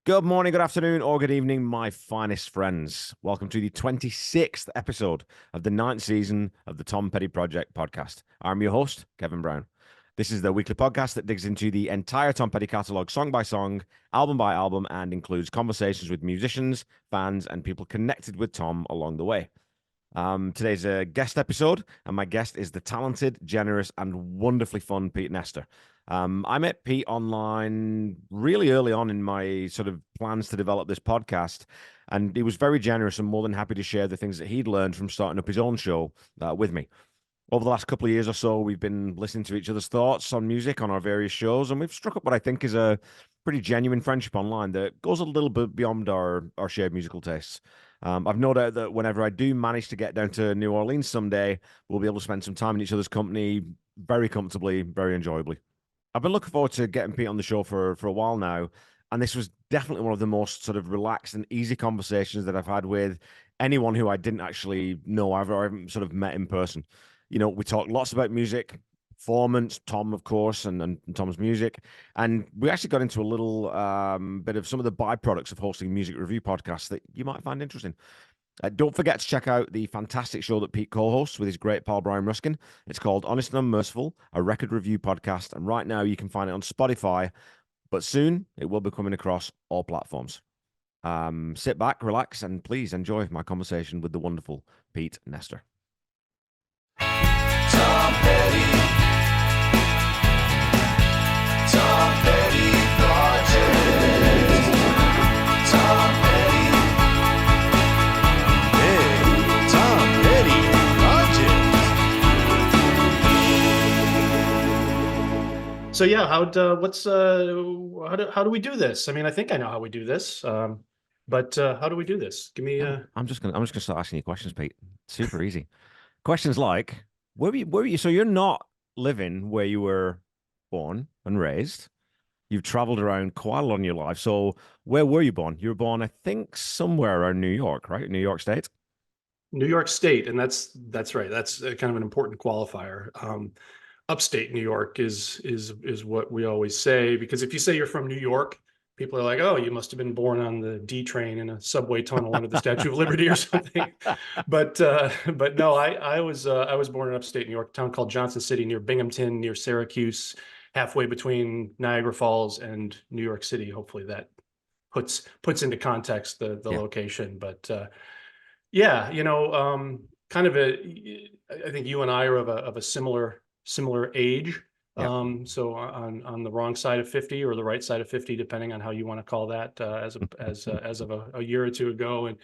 Good morning, good afternoon, or good evening, my finest friends. Welcome to the 26th episode of the ninth season of the Tom Petty Project podcast. I'm your host, Kevin Brown. This is the weekly podcast that digs into the entire Tom Petty catalog, song by song, album by album, and includes conversations with musicians, fans, and people connected with Tom along the way. Today's a guest episode, and my guest is the talented, generous, and wonderfully fun Pete Nestor. I met Pete online really early on in my sort of plans to develop this podcast, and he was very generous and more than happy to share the things that he'd learned from starting up his own show with me. Over the last couple of years or so, we've been listening to each other's thoughts on music on our various shows, and we've struck up what I think is a pretty genuine friendship online that goes a little bit beyond our shared musical tastes. I've no doubt that whenever I do manage to get down to New Orleans someday, we'll be able to spend some time in each other's company very comfortably, very enjoyably. I've been looking forward to getting Pete on the show for a while now, and this was definitely one of the most sort of relaxed and easy conversations that I've had with anyone who I didn't actually know or I haven't sort of met in person. You know, we talked lots about music, performance, Tom, of course, and Tom's music. And we actually got into a little bit of some of the byproducts of hosting music review podcasts that you might find interesting. Don't forget to check out the fantastic show that Pete co-hosts with his great pal Brian Ruskin. It's called Honest and Unmerciful, a record review podcast. And right now you can find it on Spotify, but soon it will be coming across all platforms. Sit back, relax, and please enjoy my conversation with the wonderful Pete Nestor. Tom Petty Project. Tom Petty. Hey, Tom Petty Project. So yeah, how do we do this? I mean, I think I know how we do this. But how do we do this? Give me I'm just gonna start asking you questions, Pete. Super easy. Questions like, where were you? So you're not living where you were born and raised. You've traveled around quite a lot in your life. So where were you born? You were born, I think, somewhere around New York, right? New York State. New York State, and that's right. That's kind of an important qualifier. Upstate New York is what we always say, because if you say you're from New York, people are like, "Oh, you must have been born on the D train in a subway tunnel under the Statue of Liberty or something." But no, I was born in upstate New York, a town called Johnson City near Binghamton, near Syracuse, halfway between Niagara Falls and New York City. Hopefully that puts into context the Yeah. location. But yeah, kind of I think you and I are of a similar age. Yeah. So on the wrong side of 50 or the right side of 50, depending on how you want to call that, as of a year or two ago. And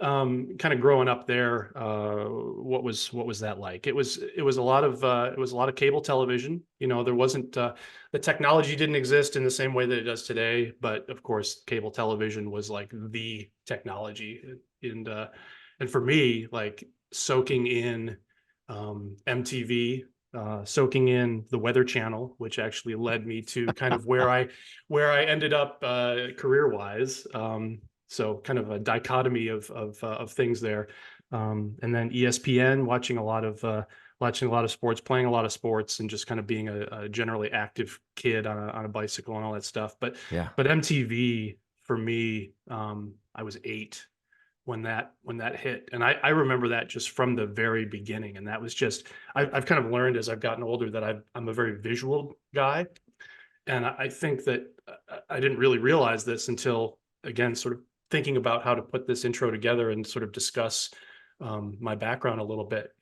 kind of growing up there, what was that like? It was a lot of cable television. There wasn't the technology didn't exist in the same way that it does today, but of course cable television was like the technology. And for me, like soaking in MTV, soaking in the Weather Channel, which actually led me to kind of where I ended up career wise. So kind of a dichotomy of things there. And then ESPN, watching a lot of sports, playing a lot of sports, and just kind of being a generally active kid on a bicycle and all that stuff. But Yeah. MTV for me, I was 8 when that hit, and I remember that just from the very beginning. And that was just I've kind of learned as I've gotten older that I'm a very visual guy, and I think that I didn't really realize this until, again, sort of thinking about how to put this intro together and sort of discuss my background a little bit.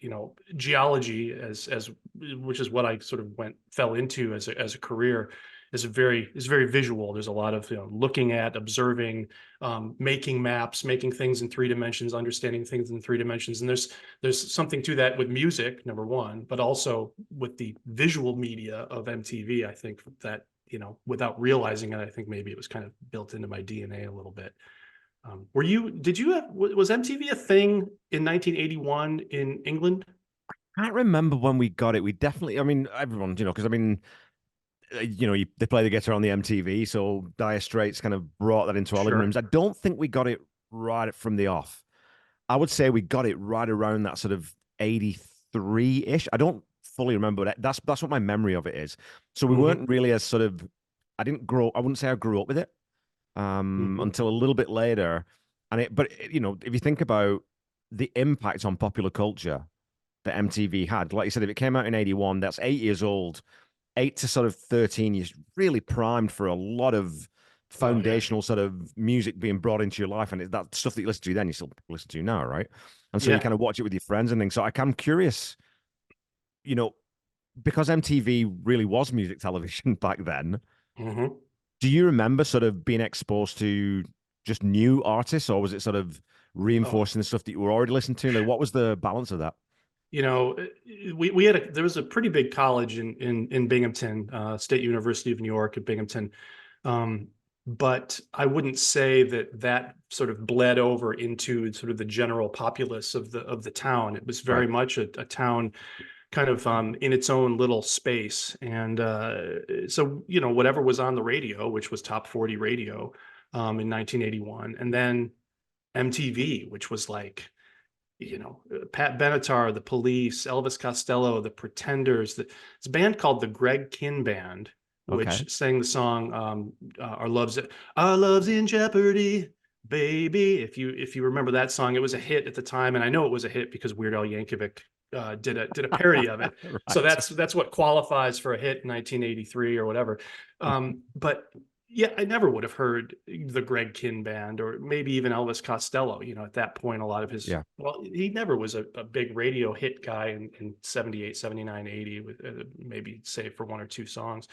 Geology, as which is what I sort of fell into as a career, is very visual. There's a lot of looking at, observing, making maps, making things in 3 dimensions, understanding things in 3 dimensions. And there's something to that with music, number one, but also with the visual media of MTV. I think that without realizing it, I think maybe it was kind of built into my DNA a little bit. Was MTV a thing in 1981 in England? I can't remember when we got it. We definitely, I mean, everyone, because I mean, they play the guitar on the MTV, so Dire Straits kind of brought that into our living Sure. rooms. I don't think we got it right from the off. I would say we got it right around that sort of 83-ish. I don't fully remember that. That's what my memory of it is. So we weren't really as sort of, I wouldn't say I grew up with it Mhm. until a little bit later. You know, if you think about the impact on popular culture that MTV had, like you said, if it came out in 81, that's 8 years old, 8 to sort of 13 years, really primed for a lot of Oh yeah. foundational sort of music being brought into your life. And that stuff that you listen to then, you still listen to now, right? And so you Yeah. kind of watch it with your friends and things. So I'm curious, you know, because MTV really was music television back then, Mhm. do you remember sort of being exposed to just new artists, or was it sort of Oh, reinforcing the stuff that you were already listening to? Like, what was the balance of that? you know, we had there was a pretty big college in Binghamton, State University of New York at Binghamton. Um, but I wouldn't say that that sort of bled over into sort of the general populace of the town. It was very Right. much a town kind of in its own little space. And so, you know, whatever was on the radio, which was top 40 radio in 1981, and then MTV, which was like, you know, Pat Benatar, the Police, Elvis Costello, the Pretenders. This band called the Greg Kihn Band, Okay. which sang the song Our Love's in Jeopardy, Baby." If you remember that song, it was a hit at the time, and I know it was a hit because Weird Al Yankovic did a parody of it. So Right. that's what qualifies for a hit in 1983 or whatever. But yeah, I never would have heard the Greg Kihn Band or maybe even Elvis Costello. You know, at that point, a lot of his, Yeah. well, he never was a big radio hit guy in 78, 79, 80, with maybe save for one or two songs.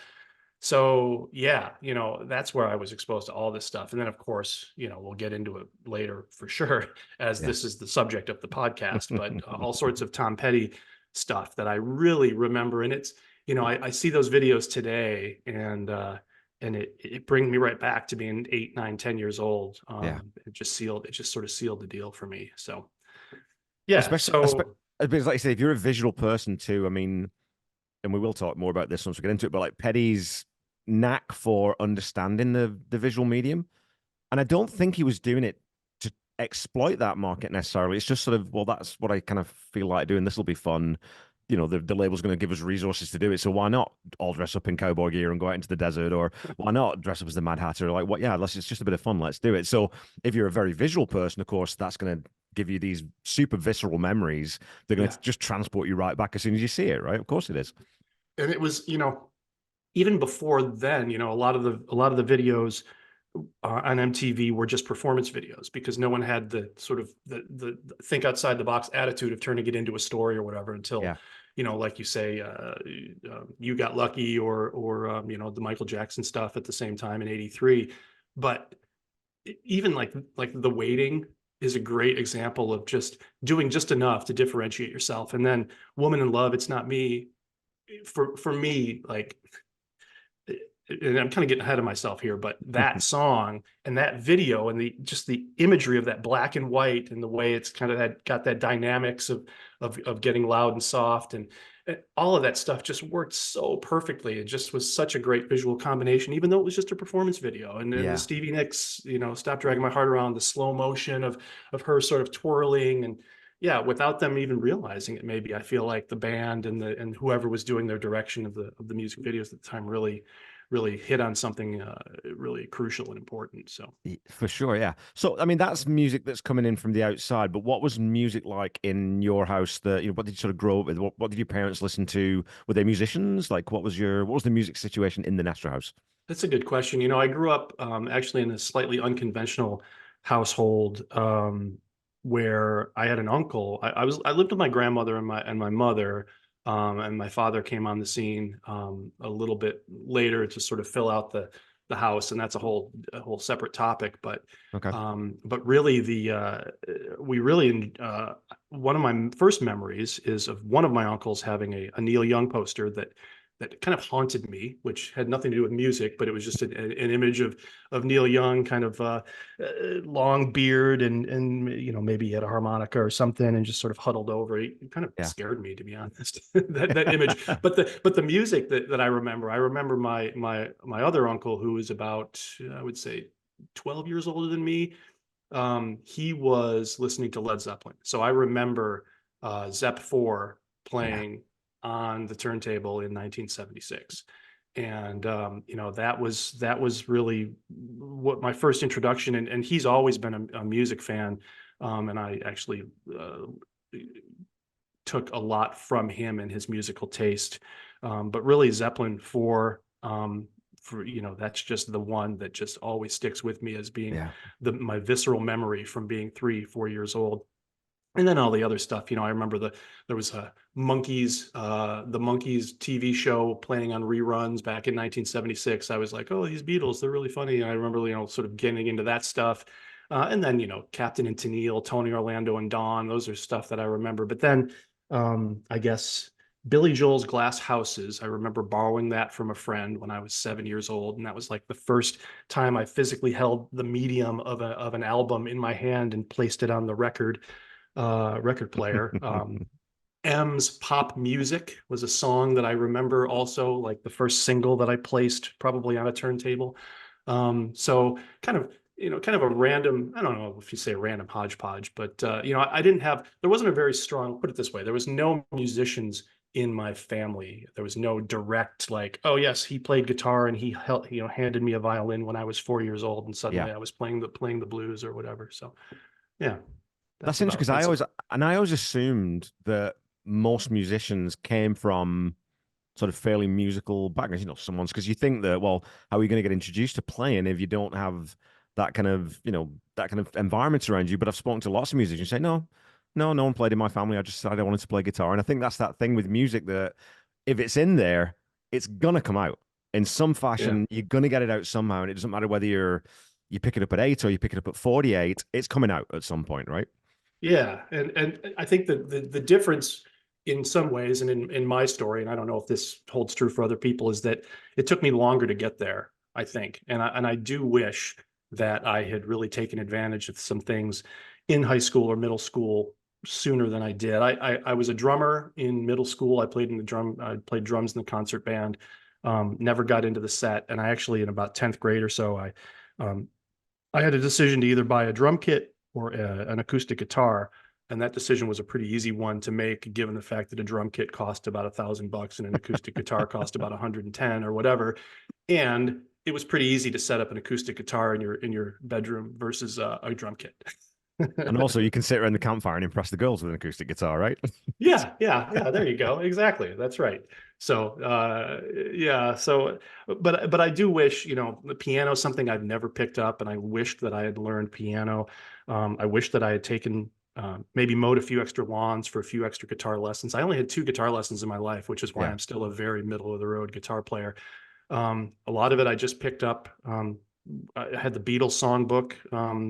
So yeah, you know, that's where I was exposed to all this stuff. And then of course, you know, we'll get into it later for sure, as Yeah. this is the subject of the podcast, but all sorts of Tom Petty stuff that I really remember. And it's, you know, I see those videos today and it brings me right back to being 8, 9, 10 years old. Yeah. It just sort of sealed the deal for me. So yeah. Especially, So because like you say, if you're a visual person too, I mean, and we will talk more about this once we get into it, but like Petty's knack for understanding the visual medium, and I don't think he was doing it to exploit that market necessarily. It's just sort of, well, that's what I kind of feel like doing. This will be fun. You know, the label's going to give us resources to do it. So why not all dress up in cowboy gear and go out into the desert? Or why not dress up as the Mad Hatter? Like, what? Yeah, it's just a bit of fun. Let's do it. So if you're a very visual person, of course, that's going to give you these super visceral memories. They're going yeah. to just transport you right back as soon as you see it, right? Of course it is. And it was, you know, even before then, you know, a lot of the videos on MTV were just performance videos because no one had the sort of the think outside the box attitude of turning it into a story or whatever until, Yeah. you know, like you say, You Got Lucky or you know, the Michael Jackson stuff at the same time in '83. But even like The Waiting is a great example of just doing just enough to differentiate yourself. And then Woman in Love, It's Not Me, for me, like, and I'm kind of getting ahead of myself here, but that song and that video and the imagery of that black and white and the way it's kind of got that dynamics of getting loud and soft and all of that stuff just worked so perfectly. It just was such a great visual combination, even though it was just a performance video. And then the Yeah. Stevie Nicks, you know, Stop Dragging My Heart Around, the slow motion of her sort of twirling and yeah, without them even realizing it, maybe I feel like the band and whoever was doing their direction of the music videos at the time really hit on something really crucial and important. So For sure, yeah. So, I mean, that's music that's coming in from the outside. But what was music like in your house? That what did you sort of grow up with? What did your parents listen to? Were they musicians? Like, what was the music situation in the Nestor house? that's a good question. You know, I grew up actually in a slightly unconventional household where I had an uncle. I lived with my grandmother and my mother, and my father came on the scene a little bit later to sort of fill out the house, and that's a whole separate topic. Okay. But really we really one of my first memories is of one of my uncles having a Neil Young poster that kind of haunted me, which had nothing to do with music, but it was just an image of Neil Young, kind of long beard and you know, maybe he had a harmonica or something, and just sort of huddled over. It kind of Yeah. scared me, to be honest. that image, but the music that I remember my other uncle, who was about I would say 12 years older than me. He was listening to Led Zeppelin, so I remember Zepp 4 Yeah. playing on the turntable in 1976. And that was really what my first introduction. And he's always been a music fan, and I actually took a lot from him and his musical taste. But really, Zeppelin for that's just the one that just always sticks with me as being Yeah. my visceral memory from being 3, 4 years old. And then all the other stuff, I remember there was a the Monkees TV show playing on reruns back in 1976. I was like, oh, these Beatles, they're really funny. And I remember, sort of getting into that stuff. And then, Captain and Tennille, Tony Orlando and Dawn, those are stuff that I remember. But then I guess Billy Joel's Glass Houses, I remember borrowing that from a friend when I was 7 years old. And that was like the first time I physically held the medium of an album in my hand and placed it on the record player. M's Pop Music was a song that I remember also, like the first single that I placed probably on a turntable. So kind of a random, I don't know if you say a random hodgepodge, but I didn't there wasn't a very strong, put it this way, there was no musicians in my family. There was no direct like, oh yes, he played guitar and he handed me a violin when I was 4 years old and suddenly Yeah. I was playing the blues or whatever. So yeah. That's interesting because I always assumed that most musicians came from sort of fairly musical backgrounds, someone's because you think that, well, how are you going to get introduced to playing if you don't have that kind of, that kind of environment around you? But I've spoken to lots of musicians who say, no one played in my family. I just decided I wanted to play guitar. And I think that's that thing with music that if it's in there, it's gonna come out in some Yeah. fashion. You're gonna get it out somehow. And it doesn't matter whether you pick it up at 8 or you pick it up at 48, it's coming out at some point, right? Yeah, and I think that the difference in some ways, and in my story, and I don't know if this holds true for other people, is that it took me longer to get there, I think. And I do wish that I had really taken advantage of some things in high school or middle school sooner than I did. I was a drummer in middle school. I played drums in the concert band. Never got into the set, and I actually in about 10th grade or so, um, I had a decision to either buy a drum kit or an acoustic guitar, and that decision was a pretty easy one to make, given the fact that a drum kit cost about $1,000 and an acoustic guitar cost about 110 or whatever. And it was pretty easy to set up an acoustic guitar in your bedroom versus a drum kit. And also, you can sit around the campfire and impress the girls with an acoustic guitar, right? Yeah. There you go. Exactly. That's right. So, yeah. So, but I do wish, the piano is something I've never picked up, and I wished that I had learned piano. I wish that I had taken, maybe mowed a few extra lawns for a few extra guitar lessons. I only had 2 guitar lessons in my life, which is why Yeah. I'm still a very middle of the road guitar player. A lot of it I just picked up. I had the Beatles songbook,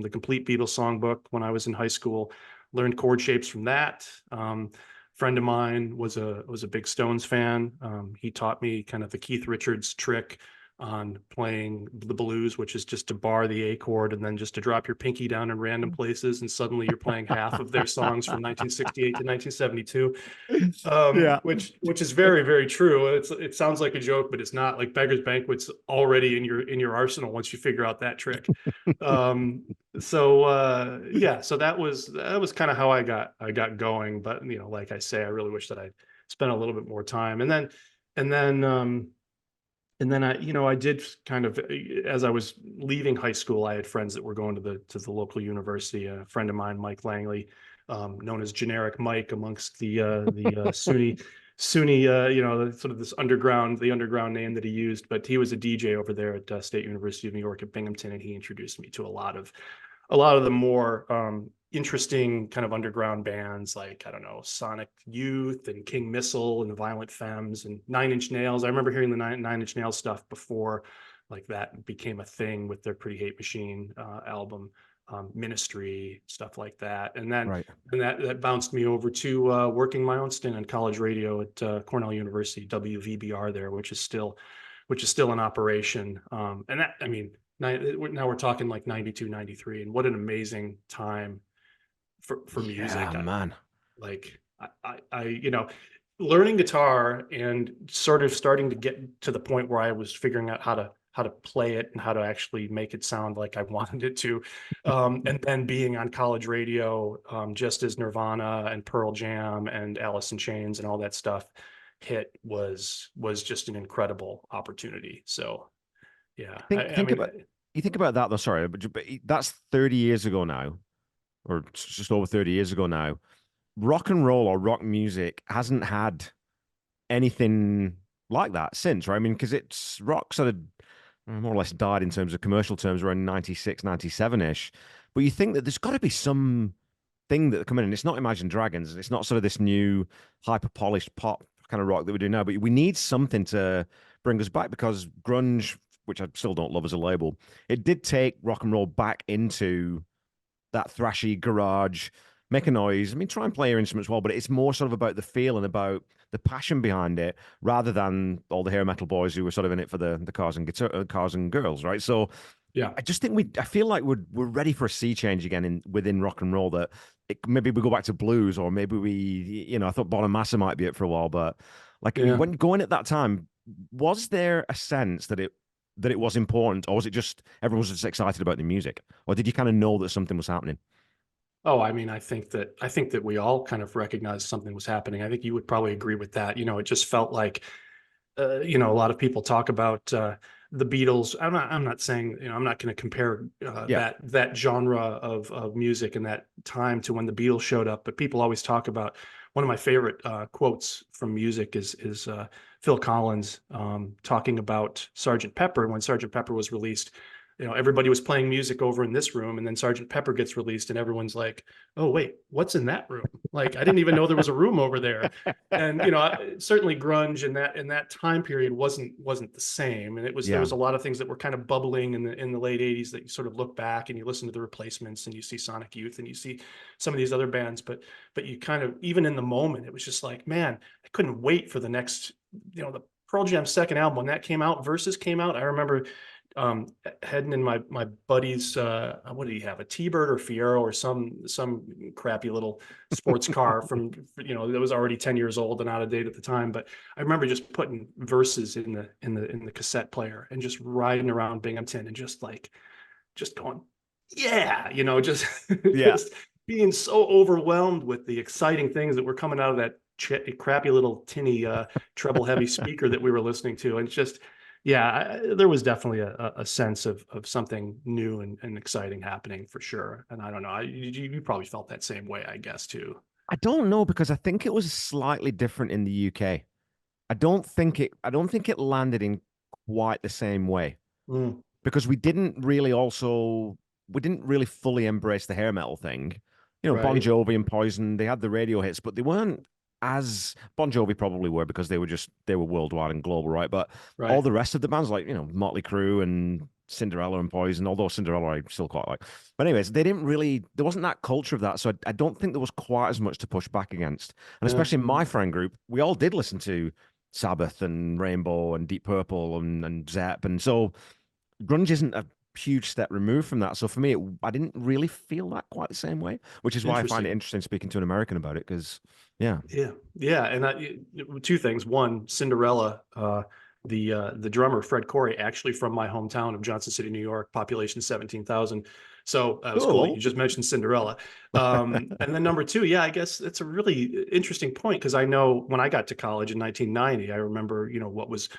the complete Beatles songbook when I was in high school. Learned chord shapes from that. Friend of mine was a big Stones fan. He taught me kind of the Keith Richards trick on playing the blues, which is just to bar the A chord and then just to drop your pinky down in random places, and suddenly you're playing half of their songs from 1968 to 1972. Yeah. Which is very, very true. It sounds like a joke, but it's not. Like Beggar's Banquet's already in your arsenal once you figure out that trick. So that was kind of how I got going. But like I say, I really wish that I'd spent a little bit more time. And then I did kind of, as I was leaving high school, I had friends that were going to the local university. A friend of mine, Mike Langley, known as Generic Mike amongst the SUNY, sort of the underground name that he used. But he was a DJ over there at State University of New York at Binghamton, and he introduced me to a lot of the more interesting kind of underground bands, like, I don't know, Sonic Youth and King Missile and the Violent Femmes and Nine Inch Nails. I remember hearing the Nine Inch Nails stuff before like that became a thing with their Pretty Hate Machine album, Ministry, stuff like that. And then Right. and that bounced me over to working my own stint on college radio at Cornell University, WVBR there, which is still in operation. And that, I mean, now we're talking like 92, 93, and what an amazing time for music. Yeah, man. Learning guitar and sort of starting to get to the point where I was figuring out how to play it and how to actually make it sound like I wanted it to. And then being on college radio, just as Nirvana and Pearl Jam and Alice in Chains and all that stuff hit was just an incredible opportunity. So yeah, You think about that though. Sorry, but that's 30 years ago now, or just over 30 years ago now. Rock and roll or rock music hasn't had anything like that since, right? I mean, because it's rock sort of more or less died in terms of commercial terms around 96, 97-ish. But you think that there's got to be some thing that come in, and it's not Imagine Dragons, it's not sort of this new hyper polished pop kind of rock that we do now, but we need something to bring us back because grunge, which I still don't love as a label, it did take rock and roll back into that thrashy garage, make a noise. I mean, try and play your instruments well, but it's more sort of about the feel and about the passion behind it, rather than all the hair metal boys who were sort of in it for the cars and guitar, cars and girls, right? So, yeah, I just think I feel like we're ready for a sea change again within rock and roll. That maybe we go back to blues, or maybe I thought Bonamassa might be it for a while, but like when going at that time, was there a sense that it was important, or was it just everyone was just excited about the music, or did you kind of know that something was happening? Oh, I mean, I think that we all kind of recognized something was happening. I think you would probably agree with that. It just felt like, a lot of people talk about the Beatles. I'm not saying, I'm not going to compare Yeah, that genre of music and that time to when the Beatles showed up. But people always talk about one of my favorite quotes from music is Phil Collins talking about Sergeant Pepper when Sergeant Pepper was released. Everybody was playing music over in this room, and then Sergeant Pepper gets released, and everyone's like, "Oh, wait, what's in that room? Like, I didn't even know there was a room over there." And certainly grunge in that time period wasn't the same, and there yeah, was a lot of things that were kind of bubbling in the late '80s that you sort of look back and you listen to the Replacements and you see Sonic Youth and you see some of these other bands, but you kind of, even in the moment, it was just like, man, I couldn't wait for the next, the Pearl Jam second album when that came out. Versus came out. I remember heading in my buddy's what did he have, a T-Bird or Fiero or some crappy little sports car from that was already 10 years old and out of date at the time. But I remember just putting Verses in the cassette player and just riding around Binghamton and just going, yeah, just yeah. just being so overwhelmed with the exciting things that were coming out of that crappy little tinny treble heavy speaker that we were listening to. And just, yeah, there was definitely a sense of something new and exciting happening for sure. And I don't know, you probably felt that same way, I guess, too. I don't know, because I think it was slightly different in the UK. I don't think it landed in quite the same way, Mm, because we didn't really fully embrace the hair metal thing. Bon right, Jovi and Poison, they had the radio hits, but they weren't as Bon Jovi probably were, because they were worldwide and global, right? But all right. the rest of the bands, like, Motley Crue and Cinderella and Poison, although Cinderella I still quite like. But anyways, there wasn't that culture of that. So I don't think there was quite as much to push back against. And Yeah, especially in my friend group, we all did listen to Sabbath and Rainbow and Deep Purple and Zepp. And so grunge isn't a huge step removed from that. So for me, I didn't really feel that quite the same way, which is why I find it interesting. interesting speaking to an American about it. Because, yeah, Yeah, and two things. One, Cinderella, the drummer Fred Corey, actually from my hometown of Johnson City, New York, population 17,000. So it was cool that cool. you just mentioned Cinderella. And then number two, yeah, I guess that's a really interesting point, because I know when I got to college in 1990, I remember what was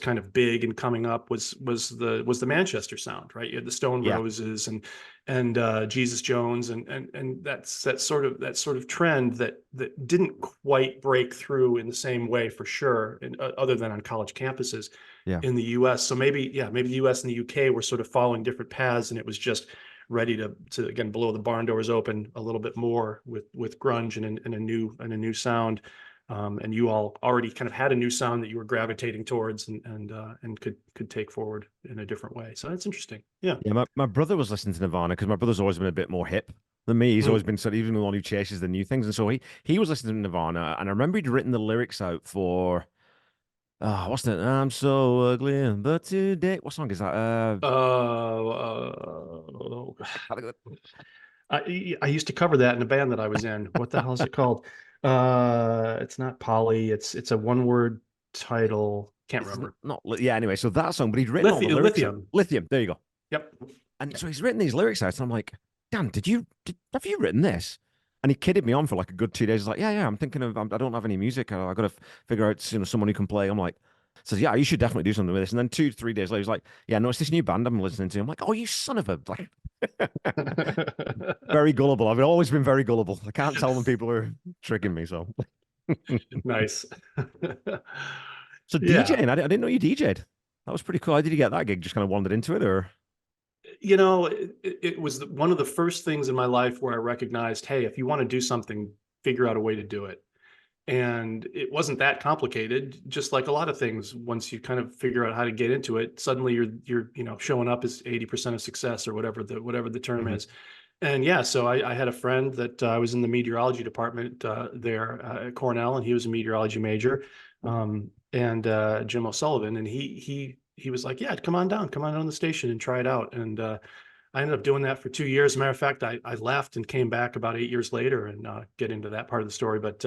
kind of big and coming up was the Manchester sound, right? You had the Stone Yeah, Roses and Jesus Jones and that's that sort of trend that didn't quite break through in the same way for sure, other than on college campuses yeah. in the U.S. So maybe the U.S. and the U.K. were sort of following different paths, and it was just ready to again blow the barn doors open a little bit more with grunge and a new sound. And you all already kind of had a new sound that you were gravitating towards and could take forward in a different way. So that's interesting. Yeah. Yeah, my brother was listening to Nirvana, because my brother's always been a bit more hip than me. He's always Mm. been sort of even the one who chases the new things. And so he was listening to Nirvana, and I remember he'd written the lyrics out for what's that? I'm so ugly, but today, what song is that? I used to cover that in a band that I was in. What the hell is it called? It's not Polly. It's a one word title. Can't It's remember. not yeah, anyway, so that song, but he'd written all the lyrics out. Lithium. Lithium, there you go. Yep. And so he's written these lyrics out, and I'm like, Dan, have you written this? And he kidded me on for like a good 2 days. He's like, yeah, I'm thinking of, I don't have any music. I got to figure out, someone who can play. I'm like, says, yeah, you should definitely do something with this. And then 2, 3 days later, he's like, yeah, no, it's this new band I'm listening to. I'm like, oh, you son of a, like, very gullible. I've always been very gullible. I can't tell when people are tricking me. So, Nice. so Yeah. DJing, I didn't know you DJ'd. That was pretty cool. How did you get that gig? Just kind of wandered into it, or? You know, it was one of the first things in my life where I recognized, hey, if you want to do something, figure out a way to do it. And it wasn't that complicated, just like a lot of things. Once you kind of figure out how to get into it, suddenly you're showing up as 80% of success, or whatever the term Mhm. is. And yeah, so I had a friend that I was in the meteorology department there at Cornell, and he was a meteorology major, and Jim O'Sullivan, and he was like, yeah, come on down the station and try it out. And I ended up doing that for 2 years. As a matter of fact, I left and came back about 8 years later, and get into that part of the story. But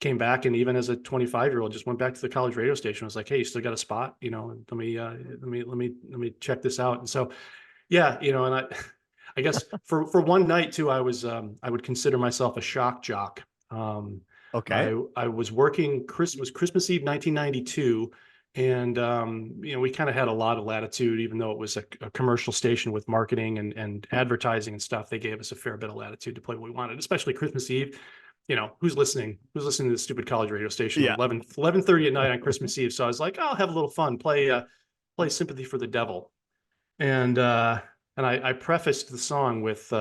came back, and even as a 25-year-old, just went back to the college radio station. I was like, hey, you still got a spot? Let me check this out. And so, yeah, and I guess for one night too, I would consider myself a shock jock. Okay. I was working Christmas Eve 1992, and we kind of had a lot of latitude, even though it was a commercial station with marketing and advertising and stuff. They gave us a fair bit of latitude to play what we wanted, especially Christmas Eve. Who's listening to this stupid college radio station at Yeah. 11:30 at night on Christmas Eve? So I was like, oh, I'll have a little fun, play Sympathy for the Devil. And I prefaced the song with,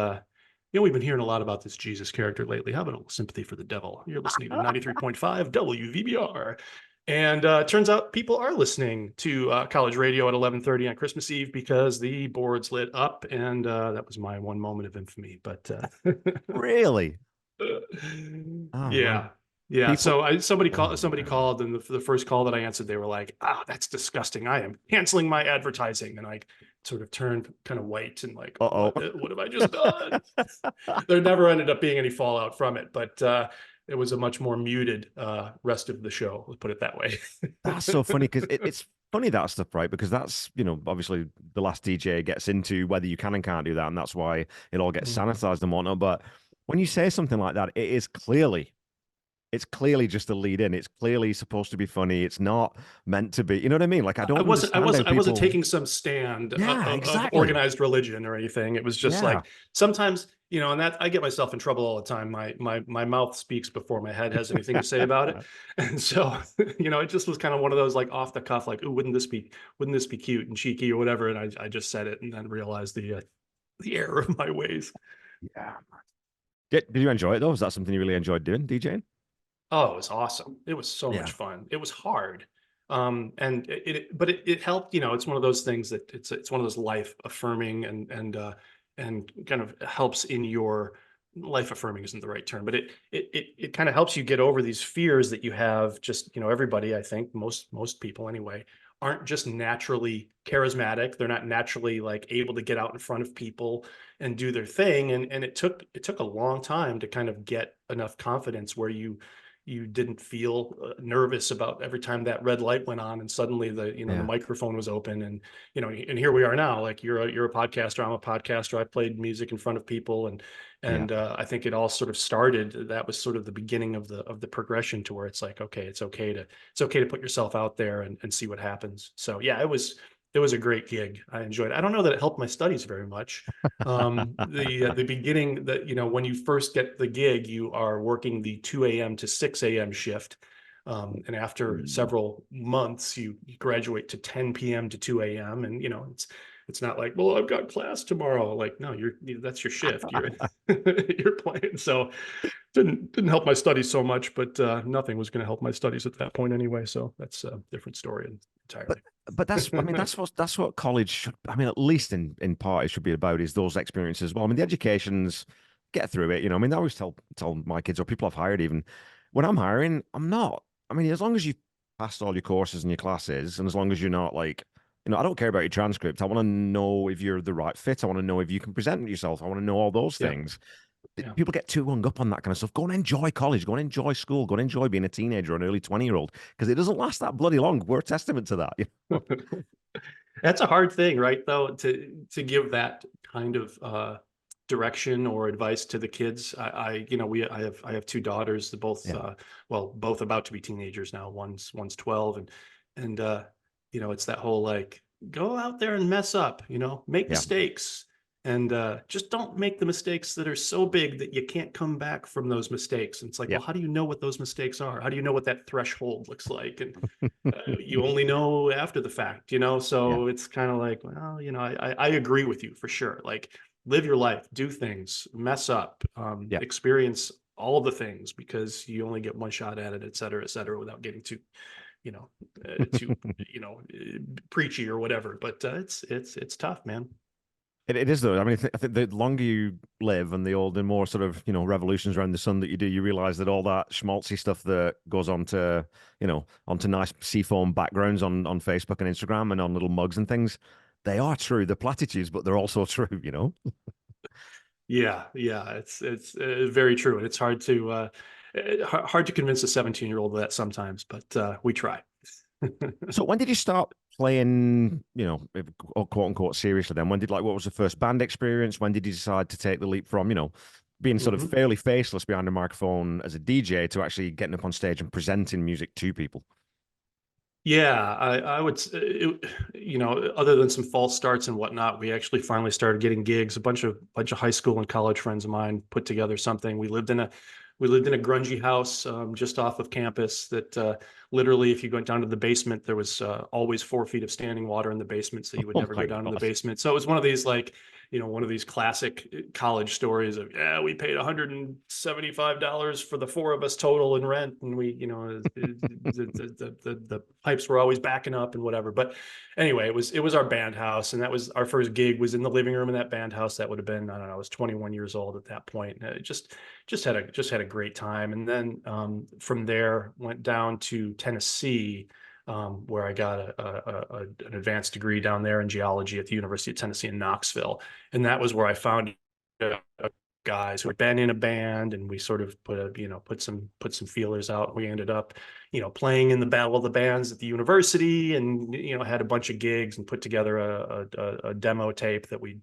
we've been hearing a lot about this Jesus character lately. How about a little sympathy for the devil? You're listening to 93.5 WVBR. And turns out people are listening to college radio at 11:30 on Christmas Eve because the boards lit up. And that was my one moment of infamy. But Really? Oh man. yeah. Yeah. People. So somebody Oh, called, and the first call that I answered, they were like, that's disgusting. I am canceling my advertising. And I sort of turned kind of white and like, uh-oh. what have I just done? There never ended up being any fallout from it, but it was a much more muted rest of the show. Let's put it that way. That's so funny because it's funny, that stuff, right? Because that's, obviously the last DJ gets into whether you can and can't do that. And that's why it all gets Mhm. sanitized and whatnot. But when you say something like that, it's clearly just a lead in. It's clearly supposed to be funny. It's not meant to be. You know what I mean? Like, I don't understand how I wasn't people. taking some stand Yeah, of exactly. organized religion or anything. It was just Yeah. like sometimes, and that I get myself in trouble all the time. My mouth speaks before my head has anything to say about it. And so, it just was kind of one of those like off the cuff, like, oh, wouldn't this be cute and cheeky or whatever? And I just said it and then realized the error of my ways. Yeah. Did you enjoy it though? Was that something you really enjoyed doing, DJing? Oh, it was awesome. It was so much Yeah. fun. It was hard. And but it helped, it's one of those things that it's one of those life affirming and kind of helps in your life affirming isn't the right term, but it kind of helps you get over these fears that you have. Just, everybody, I think most people anyway, aren't just naturally charismatic. They're not naturally like able to get out in front of people and do their thing. And it took a long time to kind of get enough confidence where you didn't feel nervous about every time that red light went on and suddenly the Yeah. microphone was open. And and here we are now. Like you're a podcaster, I'm a podcaster. I played music in front of people, and I think it all sort of started. That was sort of the beginning of the progression to where it's like, okay, it's okay to put yourself out there and see what happens. So yeah, it was a great gig. I enjoyed it. I don't know that it helped my studies very much. The beginning, that when you first get the gig, you are working the 2 a.m. to 6 a.m. shift, and after several months, you graduate to 10 p.m. to 2 a.m. And it's not like, well, I've got class tomorrow. Like, no, that's your shift. You're you're playing. So didn't help my studies so much, but nothing was going to help my studies at that point anyway. So that's a different story entirely. But that's, I mean, that's what college should, I mean, at least in part it should be about, is those experiences as well. I mean, the education's, get through it, I mean, I always tell my kids or people I've hired, even when I'm hiring, I'm not, I mean, as long as you passed all your courses and your classes, and as long as you're not like, I don't care about your transcript. I want to know if you're the right fit. I want to know if you can present yourself. I want to know all those Yeah. things. Yeah. People get too hung up on that kind of stuff. Go and enjoy college. Go and enjoy school. Go and enjoy being a teenager or an early 20-year-old, because it doesn't last that bloody long. We're a testament to that. That's a hard thing, right? Though, to give that kind of direction or advice to the kids. I have two daughters, that both both about to be teenagers now. One's 12, and it's that whole like, go out there and mess up, make mistakes, and just don't make the mistakes that are so big that you can't come back from those mistakes. And it's like, well, how do you know what those mistakes are? How do you know what that threshold looks like? And you only know after the fact, so it's kind of like, well, I agree with you for sure. Like, live your life, do things, mess up, experience all the things, because you only get one shot at it, et cetera, without getting too, too, preachy or whatever. But it's tough, man. It is though. I mean, I think the longer you live and the more sort of, revolutions around the sun that you do, you realize that all that schmaltzy stuff that goes onto nice seafoam backgrounds on Facebook and Instagram and on little mugs and things, they are true. They're platitudes, but they're also true. Yeah, it's very true, and it's hard to convince a 17-year-old of that sometimes, but we try. So when did you start playing, quote unquote, seriously then? What was the first band experience? When did you decide to take the leap from, being sort of fairly faceless behind a microphone as a DJ to actually getting up on stage and presenting music to people? Yeah, I would, other than some false starts and whatnot, we actually finally started getting gigs. A bunch of high school and college friends of mine put together something. We lived in a grungy house just off of campus that literally, if you went down to the basement, there was always 4 feet of standing water in the basement, so you would never go down to the basement. So it was one of these one of these classic college stories of, we paid $175 for the 4 of us total in rent, and we, the pipes were always backing up and whatever. But anyway, it was our band house, and that was our first gig, was in the living room in that band house. That would have been, I don't know, I was 21 years old at that point. Just had a great time. And then from there went down to Tennessee, where I got an advanced degree down there in geology at the University of Tennessee in Knoxville. And that was where I found guys who had been in a band, and we sort of put some feelers out. We ended up, playing in the Battle of the Bands at the university, and, had a bunch of gigs and put together a demo tape that we'd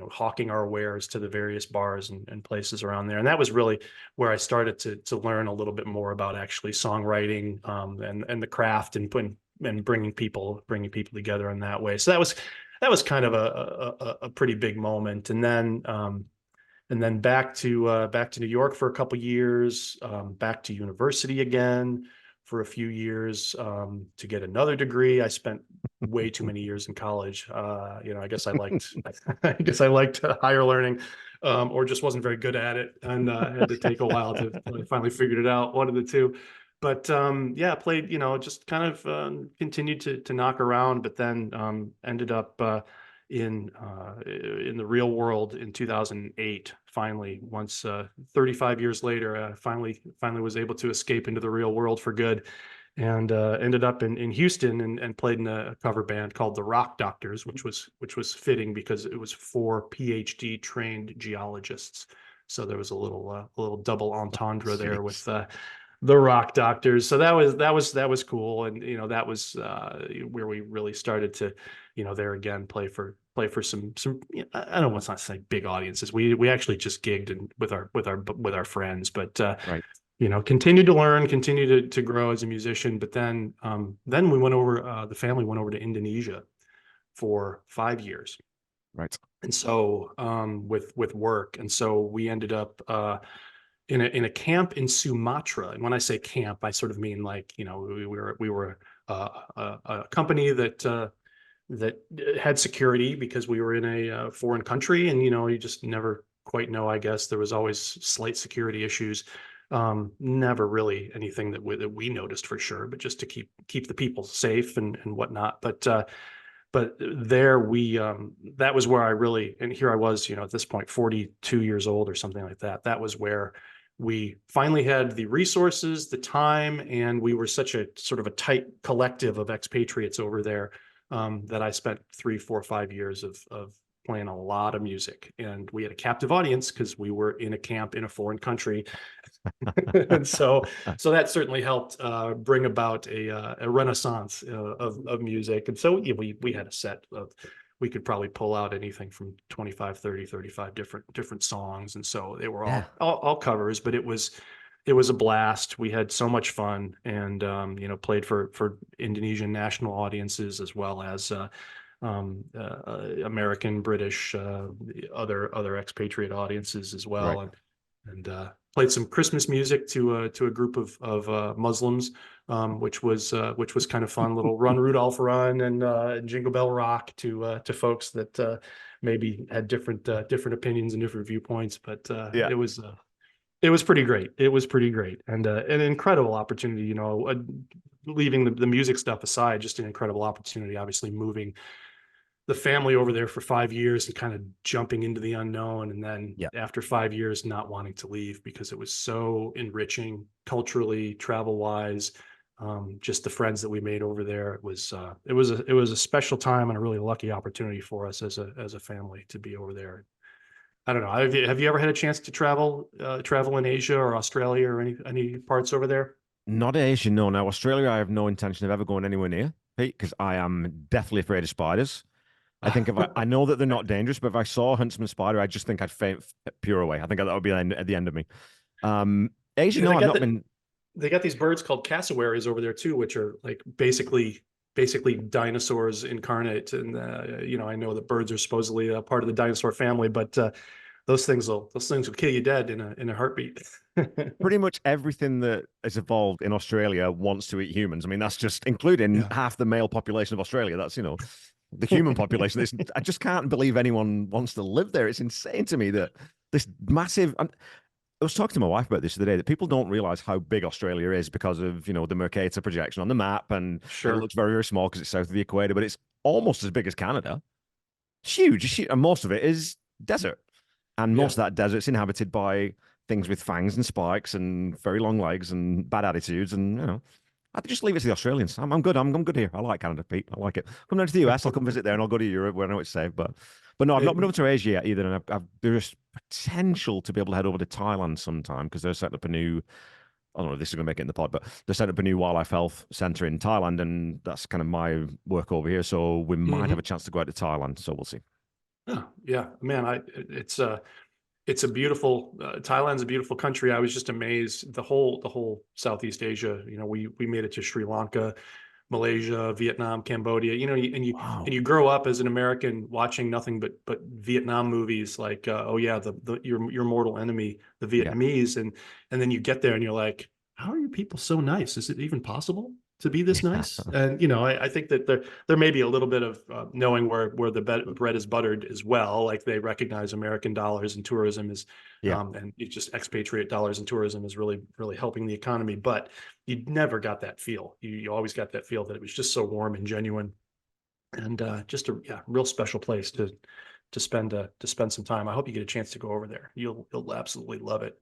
hawking our wares to the various bars and places around there. And that was really where I started to learn a little bit more about actually songwriting and the craft, and bringing people together in that way. So that was kind of a pretty big moment. And then back to New York for a couple of years, back to university again for a few years to get another degree. I spent way too many years in college. I guess I liked higher learning, or just wasn't very good at it, and had to take a while to finally figured it out, one of the two. But played, just kind of continued to knock around, but then ended up in the real world in 2008. Finally, once 35 years later, I finally was able to escape into the real world for good, and ended up in Houston and played in a cover band called the Rock Doctors, which was fitting because it was 4 PhD trained geologists. So there was a little double entendre there with the Rock Doctors. So that was cool, and that was where we really started to, there again, play for some I don't want to say big audiences. We actually just gigged with our friends, but right. Continued to learn, continued to grow as a musician. But then we went over, the family went over to Indonesia for 5 years. Right. And so with work, and so we ended up in a camp in Sumatra. And when I say camp, I sort of mean like, we were a company that had security, because we were in a foreign country, and you just never quite know. I guess there was always slight security issues. Never really anything that we noticed for sure, but just to keep the people safe and whatnot. But there that was where I really, and here I was, at this point, 42 years old or something like that. That was where we finally had the resources, the time, and we were such a sort of a tight collective of expatriates over there, that I spent 3, 4, 5 years of playing a lot of music. And we had a captive audience because we were in a camp in a foreign country. And so that certainly helped bring about a renaissance of music. And so we had a set of, we could probably pull out anything from 25, 30, 35 different songs. And so they were Yeah. all covers, but it was a blast. We had so much fun, and played for Indonesian national audiences, as well as American, British, other expatriate audiences as well. Right. And played some Christmas music to a group of Muslims, which was kind of fun. Little Run Rudolph Run and Jingle Bell Rock to folks that maybe had different opinions and different viewpoints, but Yeah. it was pretty great. It was pretty great, and an incredible opportunity. Leaving the music stuff aside, just an incredible opportunity. Obviously, moving the family over there for 5 years and kind of jumping into the unknown, and then Yeah. after 5 years not wanting to leave because it was so enriching culturally, travel wise. Just the friends that we made over there. It was a special time and a really lucky opportunity for us as a family to be over there. I don't know. Have you ever had a chance to travel in Asia or Australia or any parts over there? Not Asia, no. Now, Australia, I have no intention of ever going anywhere near, Pete, because I am deathly afraid of spiders. I think I know that they're not dangerous, but if I saw a huntsman spider, I just think I'd faint pure away. I think that would be at the end of me. Asia, Yeah, no, I've not been. They got these birds called cassowaries over there too, which are like basically dinosaurs incarnate. And I know that birds are supposedly a part of the dinosaur family, but those things will kill you dead in a heartbeat. Pretty much everything that has evolved in Australia wants to eat humans. I mean, that's just including half the male population of Australia. That's, the human population. I just can't believe anyone wants to live there. It's insane to me that this massive. I was talking to my wife about this the other day, that people don't realize how big Australia is because of, the Mercator projection on the map. And Sure. It looks very, very small because it's south of the equator, but it's almost as big as Canada. It's huge. It's huge. And most of it is desert. And most of that desert's inhabited by things with fangs and spikes and very long legs and bad attitudes. And, I'd just leave it to the Australians. I'm good. I'm good here. I like Canada, Pete. I like it. Come down to the US. I'll come visit there, and I'll go to Europe where I know it's safe. But no, I've not been over to Asia yet either. And there's potential to be able to head over to Thailand sometime because they're setting up a new. I don't know if this is going to make it in the pod, but they're setting up a new wildlife health center in Thailand, and that's kind of my work over here. So we might have a chance to go out to Thailand. So we'll see. Oh, yeah, man. It's a beautiful Thailand's a beautiful country. I was just amazed the whole Southeast Asia. We made it to Sri Lanka, Malaysia, Vietnam, Cambodia. Wow. And you grow up as an American watching nothing but Vietnam movies, like your mortal enemy, the Vietnamese, and then you get there and you're like, how are you people so nice? Is it even possible to be this nice? And I think that there may be a little bit of knowing where the bread is buttered as well. Like they recognize American dollars and tourism is, and it's just expatriate dollars and tourism is really really helping the economy. But you never got that feel. You always got that feel that it was just so warm and genuine, and just a real special place to spend some time. I hope you get a chance to go over there. You'll absolutely love it.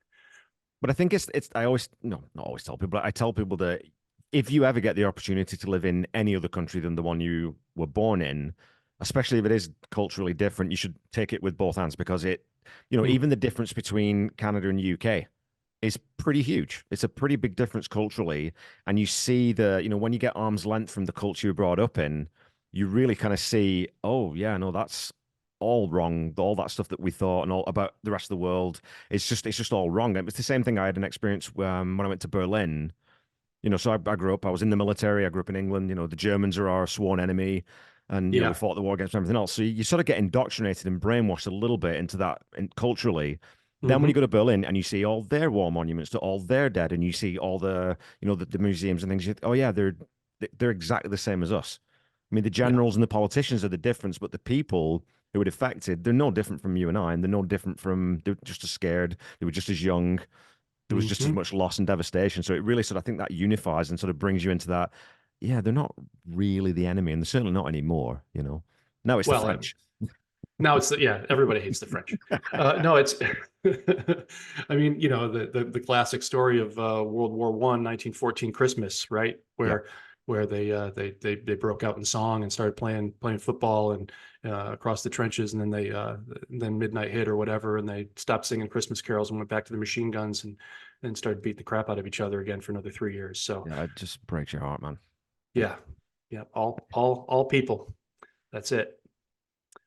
But I think it's I always not always tell people, but I tell people that if you ever get the opportunity to live in any other country than the one you were born in, especially if it is culturally different, you should take it with both hands because even the difference between Canada and UK is pretty huge. It's a pretty big difference culturally. And you see when you get arm's length from the culture you're brought up in, you really kind of see, oh yeah, no, that's all wrong. All that stuff that we thought and all about the rest of the world, it's just all wrong. It was the same thing I had an experience when I went to Berlin. So I grew up, I was in the military. I grew up in England. The Germans are our sworn enemy. And, we fought the war against everything else. So you sort of get indoctrinated and brainwashed a little bit into that culturally. Then when you go to Berlin and you see all their war monuments to all their dead, and you see all the museums and things, you think, oh yeah, they're exactly the same as us. I mean, the generals and the politicians are the difference, but the people who were affected, they're no different from you and I, and they're no different they're just as scared. They were just as young. There was just as much loss and devastation. So it really I think that unifies and sort of brings you into that. Yeah, they're not really the enemy, and they're certainly not anymore. Now it's the French. Now it's everybody hates the French. No, it's. I mean, the classic story of World War I, 1914 Christmas, right? Where they broke out in song and started playing football and across the trenches, and then midnight hit or whatever, and they stopped singing Christmas carols and went back to the machine guns and started beating the crap out of each other again for another 3 years. So yeah, it just breaks your heart, man. Yeah, all people. That's it.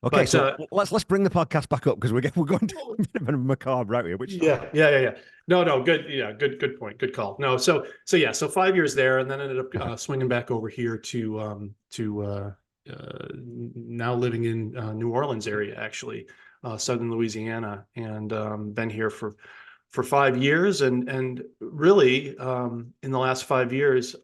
Okay, But so let's bring the podcast back up because we're going to a bit of a macabre route here. Which yeah. No, good. Yeah, good point. Good call. No, so 5 years there, and then ended up swinging back over here to now living in New Orleans area, actually, southern Louisiana, and been here for 5 years, and really in the last 5 years,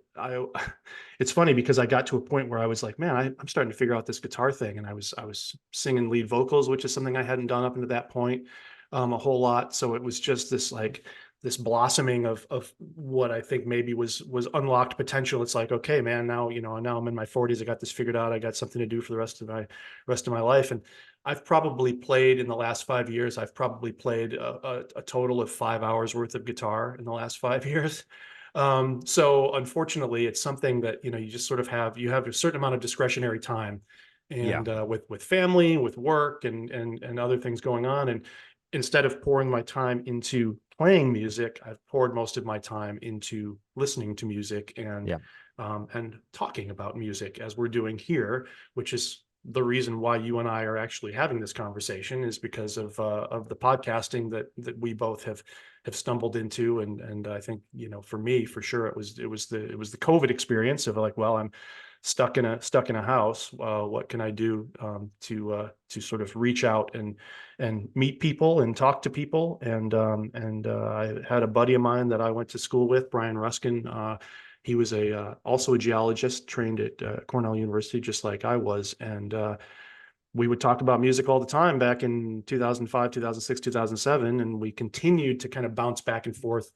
it's funny because I got to a point where I was like, man, I'm starting to figure out this guitar thing, and I was singing lead vocals, which is something I hadn't done up until that point a whole lot. So it was just this blossoming of what I think maybe was unlocked potential. It's like, okay, man, now now I'm in my 40s. I got this figured out. I got something to do for the rest of my life. And I've probably played in the last 5 years. I've probably played a total of 5 hours worth of guitar in the last 5 years. So unfortunately, it's something that you just sort of you have a certain amount of discretionary time, and with family, with work, and other things going on, and instead of pouring my time into playing music, I've poured most of my time into listening to music and talking about music, as we're doing here, which is the reason why you and I are actually having this conversation, is because of the podcasting that we both have stumbled into. And I think, for me, for sure, it was the COVID experience of like, well, I'm stuck in a house. What can I do to sort of reach out and meet people and talk to people? And I had a buddy of mine that I went to school with, Brian Ruskin. He was also a geologist, trained at Cornell University, just like I was. And we would talk about music all the time back in 2005, 2006, 2007. And we continued to kind of bounce back and forth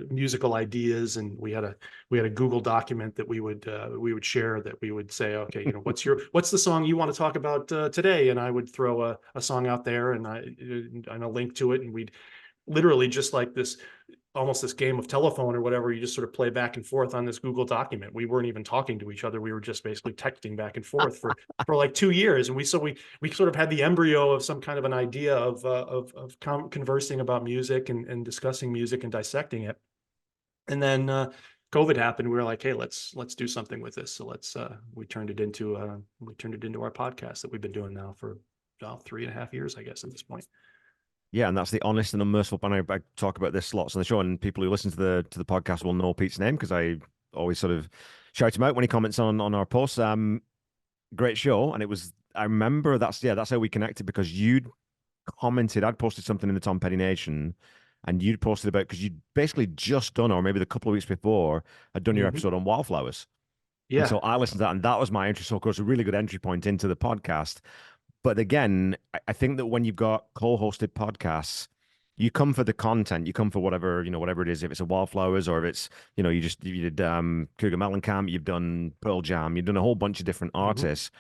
musical ideas. And we had a Google document that we would share, that we would say, okay, what's the song you want to talk about today? And I would throw a song out there and a link to it. And we'd literally, just like almost this game of telephone or whatever, you just sort of play back and forth on this Google document. We weren't even talking to each other. We were just basically texting back and forth for like 2 years. And we sort of had the embryo of some kind of an idea of conversing about music and discussing music and dissecting it. And then COVID happened. We were like, hey, let's do something with this. So we turned it into our podcast that we've been doing now for about 3.5 years, I guess, at this point. Yeah, and that's the honest and unmerciful. And I talk about this lots on the show, and people who listen to the podcast will know Pete's name because I always sort of shout him out when he comments on our posts. Great show, and I remember that's how we connected, because you'd commented. I'd posted something in the Tom Petty Nation, and you'd posted about, because you'd basically just done, or maybe the couple of weeks before, had done your episode on wildflowers. Yeah. And so I listened to that, and that was my entry. So of course, a really good entry point into the podcast. But again, I think that when you've got co-hosted podcasts, you come for the content, you come for whatever it is. If it's a Wildflowers, or if it's, you did Cougar Mellencamp, you've done Pearl Jam, you've done a whole bunch of different artists,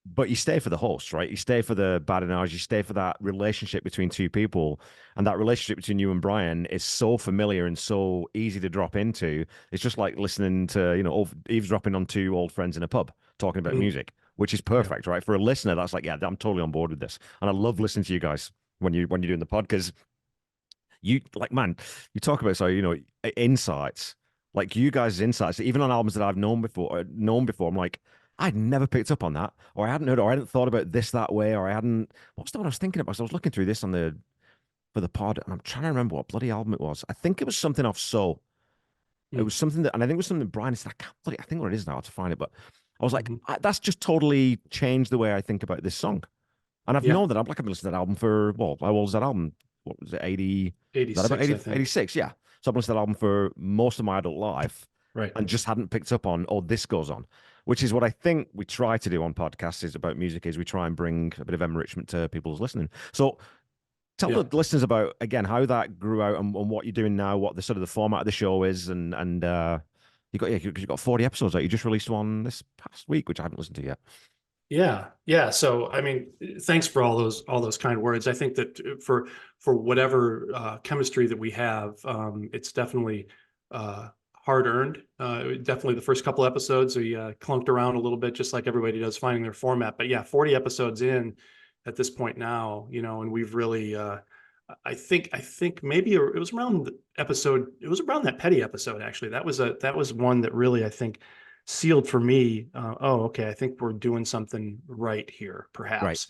but you stay for the host, right? You stay for the badinage, you stay for that relationship between two people. And that relationship between you and Brian is so familiar and so easy to drop into. It's just like listening to, eavesdropping on two old friends in a pub talking about music, which is perfect, right? For a listener, that's like, yeah, I'm totally on board with this. And I love listening to you guys when you're doing the pod, because you talk about, insights, like you guys' insights, even on albums that I've known before. I'm like, I'd never picked up on that, or I hadn't heard, or I hadn't thought about this that way, or I hadn't. What's the one I was thinking about? So I was looking through this for the pod, and I'm trying to remember what bloody album it was. I think it was something off So. It was something that, and I think it was something that Brian said. I think what it is now, to find it, but I was like, that's just totally changed the way I think about this song. And I've known that I've been listening to that album for, well, how old was that album? What was it, 80? 86, about 80, I think. 86, yeah. So I've listened to that album for most of my adult life, right, and just hadn't picked up on, this goes on, which is what I think we try to do on podcasts is about music, is we try and bring a bit of enrichment to people's listening. So tell the listeners about, again, how that grew out and what you're doing now, what the sort of the format of the show is, and you've got 40 episodes out. You just released one this past week, which I haven't listened to yet. Yeah. So, I mean, thanks for all those kind words. I think that for whatever chemistry that we have, it's definitely hard earned. Definitely the first couple episodes we clunked around a little bit, just like everybody does, finding their format. But yeah, 40 episodes in at this point now, and we've really, I think maybe it was around that Petty episode, actually. That was one that really, I think, sealed for me, oh, okay, I think we're doing something right here, Right. perhaps.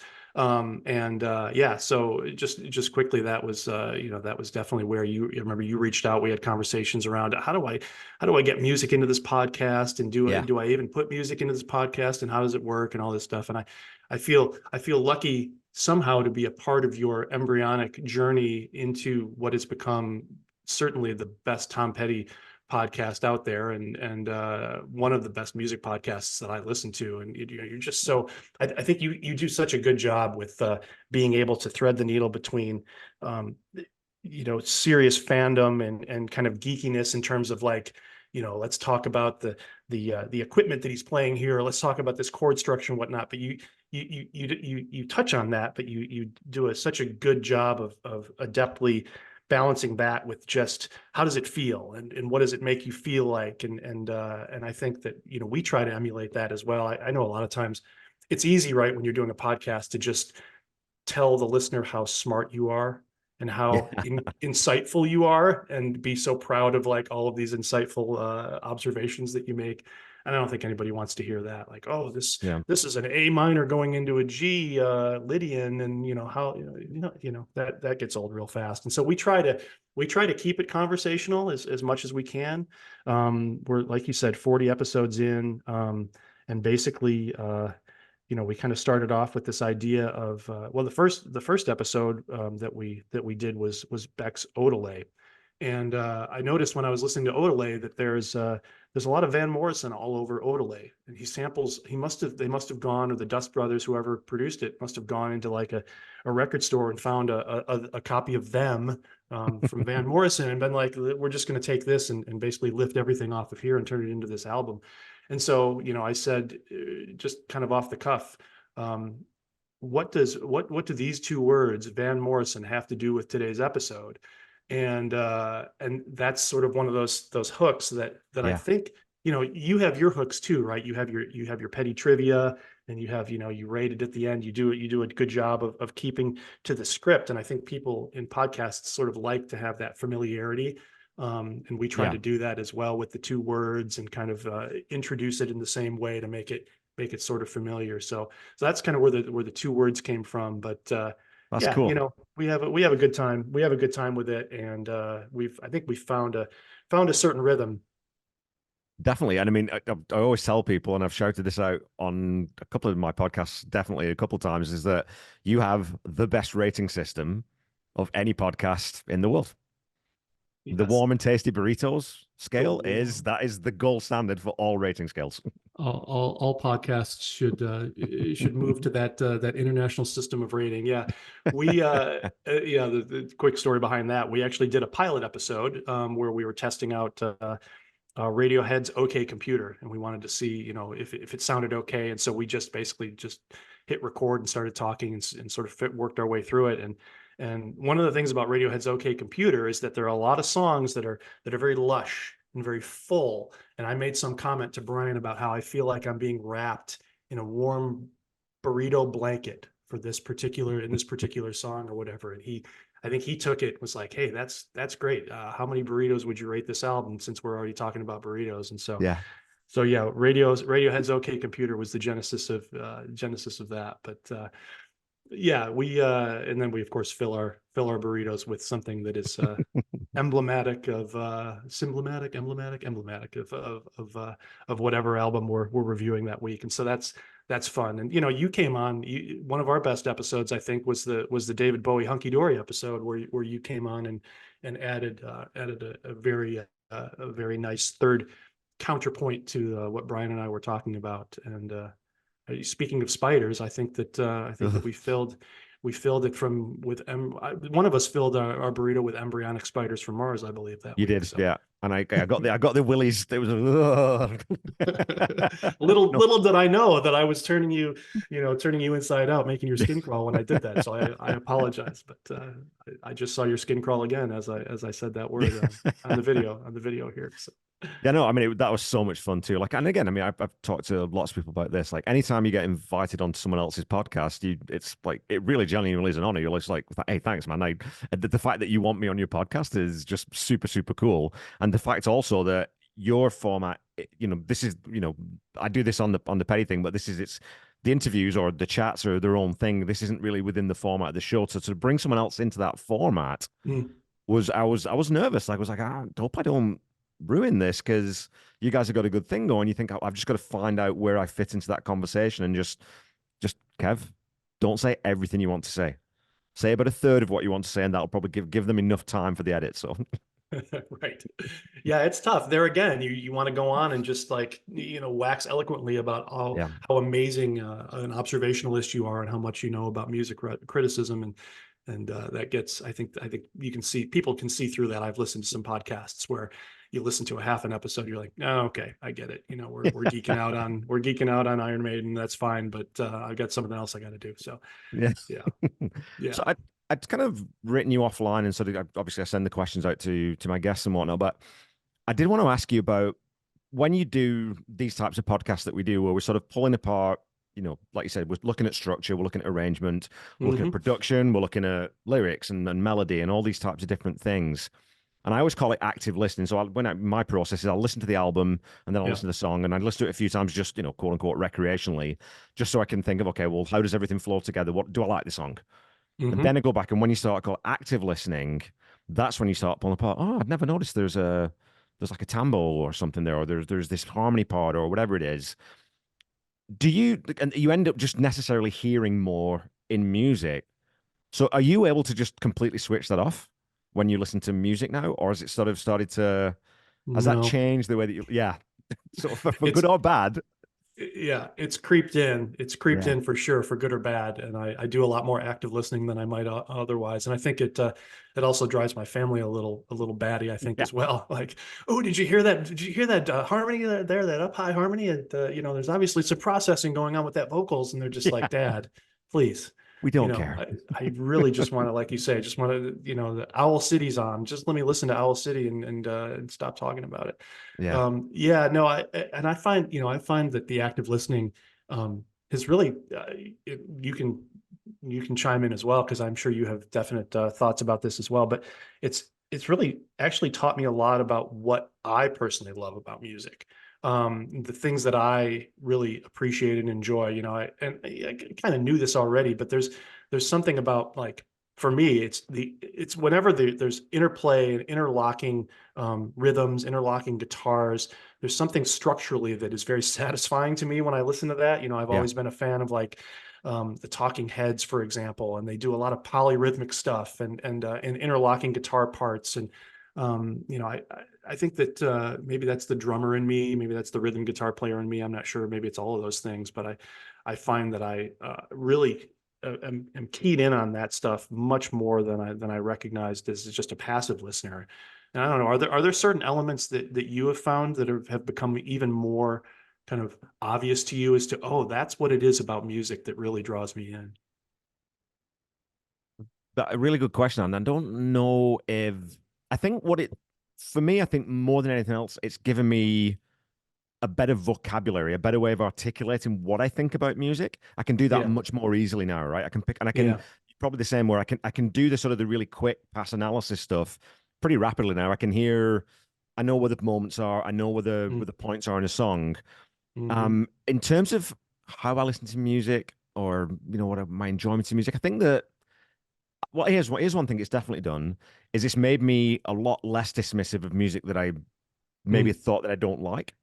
Yeah, so just quickly, that was that was definitely where you remember you reached out. We had conversations around how do I get music into this podcast, and Yeah. do I even put music into this podcast, and how does it work, and all this stuff. And I feel lucky somehow to be a part of your embryonic journey into what has become certainly the best Tom Petty podcast out there, and one of the best music podcasts that I listen to. And you're just so, I think you do such a good job with being able to thread the needle between serious fandom and kind of geekiness in terms of like, let's talk about the equipment that he's playing here, or let's talk about this chord structure and whatnot. But you touch on that, but you do such a good job of adeptly balancing that with just how does it feel, and what does it make you feel like, and I think that we try to emulate that as well. I know a lot of times it's easy, right, when you're doing a podcast, to just tell the listener how smart you are and how insightful you are, and be so proud of like all of these insightful observations that you make. And I don't think anybody wants to hear that, like, oh, this is an A minor going into a G Lydian, and how that gets old real fast. And so we try to keep it conversational as much as we can. We're, like you said, 40 episodes in, and basically we kind of started off with this idea of the first episode that we did was Beck's Odelay. And I noticed when I was listening to Odelay that there's a lot of Van Morrison all over Odelay. And they must have gone, or the Dust Brothers, whoever produced it, must have gone into like a record store and found a copy of them from Van Morrison, and been like, we're just going to take this and basically lift everything off of here and turn it into this album. And so, I said, just kind of off the cuff, what do these two words, Van Morrison, have to do with today's episode? And that's sort of one of those hooks that I think, you have your hooks too, right? You have your petty trivia, and you have, you rated at the end. You do a good job of keeping to the script. And I think people in podcasts sort of like to have that familiarity. And we try to do that as well with the two words, and kind of introduce it in the same way to make it sort of familiar. So that's kind of where the two words came from. But that's cool. We have a good time. We have a good time with it, and I think we found a certain rhythm. Definitely. And I mean, I always tell people, and I've shouted this out on a couple of my podcasts, definitely a couple of times, is that you have the best rating system of any podcast in the world. Yes. The warm and tasty burritos scale is the gold standard for all rating scales. All podcasts should move to that international system of rating. Yeah, the quick story behind that, we actually did a pilot episode where we were testing out Radiohead's OK Computer, and we wanted to see if it sounded okay. And so we just basically hit record and started talking, and sort of worked our way through it. And one of the things about Radiohead's OK Computer is that there are a lot of songs that are very lush and very full. And I made some comment to Brian about how I feel like I'm being wrapped in a warm burrito blanket in this particular song or whatever. And I think he took it, was like, hey, that's great. How many burritos would you rate this album, since we're already talking about burritos? And so Radiohead's OK Computer was the genesis of that. But and then we of course fill our burritos with something that is emblematic of whatever album we're reviewing that week. And so that's fun. And you came on, one of our best episodes, I think, was the David Bowie Hunky Dory episode, where you came on and added a very nice third counterpoint to what Brian and I were talking about. And speaking of spiders, I think that we filled it one of us filled our burrito with embryonic spiders from Mars, I believe that you week, did. so. Yeah. And I got the willies. It was little did I know that I was turning you inside out, making your skin crawl when I did that. So I apologize, but I just saw your skin crawl again as I said that word on the video here. So. Yeah, no, I mean, that was so much fun too. Like, and again, I mean, I've talked to lots of people about this. Like, anytime you get invited onto someone else's podcast, it's like, it really genuinely is an honor. You're just like, hey, thanks, man. The fact that you want me on your podcast is just super, super cool. And the fact also that your format this is, I do this on the petty thing, but it's the interviews or the chats are their own thing. This isn't really within the format of the show. So to bring someone else into that format Mm. I was nervous. Like, I was like, I hope I don't ruin this, because you guys have got a good thing going. You think, I've just got to find out where I fit into that conversation, and just Kev, don't say everything you want to say. Say about a third of what you want to say, and that'll probably give them enough time for the edit. So Right. Yeah, it's tough. There again, you want to go on and just like, wax eloquently about yeah, how amazing an observationalist you are and how much you know about music criticism, and that gets, I think people can see through that. I've listened to some podcasts where you listen to a half an episode, you're like, oh, okay, I get it. We're geeking out on Iron Maiden. That's fine, but I've got something else I got to do. So yeah, yeah, So yeah. I'd kind of written you offline, and sort of, obviously I send the questions out to my guests and whatnot, but I did want to ask you about when you do these types of podcasts that we do, where we're sort of pulling apart, like you said, we're looking at structure, we're looking at arrangement, we're looking at Hmm. production, we're looking at lyrics and melody and all these types of different things. And I always call it active listening. So my process is I'll listen to the album, and then I'll Yeah. listen to the song, and I listen to it a few times, just, quote unquote, recreationally, just so I can think of, okay, well, how does everything flow together? What do I like the song? And Hmm. then I go back, and when you start call active listening, that's when you start pulling apart. Oh, I'd never noticed there's like a tambo or something there, or there's this harmony part or whatever it is. And you end up just necessarily hearing more in music. So are you able to just completely switch that off when you listen to music now, or has it sort of started to has that No, changed the way that yeah, sort of for it's good or bad? yeah, it's creeped in. It's creeped Yeah. in for sure, for good or bad. And I do a lot more active listening than I might otherwise. And I think it also drives my family a little batty, I think, Yeah. as well. Like, oh, did you hear that? Did you hear that harmony there, that up high harmony? And there's obviously some processing going on with that vocals, and they're just like, Yeah. Dad, please. We don't care. I really just want to, like you say, just want to, the Owl City's on. Just let me listen to Owl City and stop talking about it. Yeah. Yeah, no, and I find that the active listening is really you can chime in as well, because I'm sure you have definite thoughts about this as well. But it's really actually taught me a lot about what I personally love about music, the things that I really appreciate and enjoy. I kind of knew this already, but there's something about, like, for me, it's whenever there's interplay and interlocking rhythms, interlocking guitars. There's something structurally that is very satisfying to me when I listen to that. I've Yeah. always been a fan of, like, the Talking Heads, for example, and they do a lot of polyrhythmic stuff and interlocking guitar parts. And I think that maybe that's the drummer in me, maybe that's the rhythm guitar player in me. I'm not sure. Maybe it's all of those things, but I find that I really am keyed in on that stuff much more than I recognized as just a passive listener. And I don't know, are there certain elements that you have found that have become even more kind of obvious to you as to, oh, that's what it is about music that really draws me in? But a really good question, and I don't know if I think what it for me, I think more than anything else, it's given me a better vocabulary, a better way of articulating what I think about music. I can do that Yeah, much more easily now, right? I can pick, and I can yeah. probably the same where I can do the sort of the really quick pass analysis stuff pretty rapidly now. I know where the moments are, I know where the points are in a song. Mm-hmm. In terms of how I listen to music, or my enjoyment of music, I think that here's one thing it's definitely done is it's made me a lot less dismissive of music that I maybe Mm, thought that I don't like.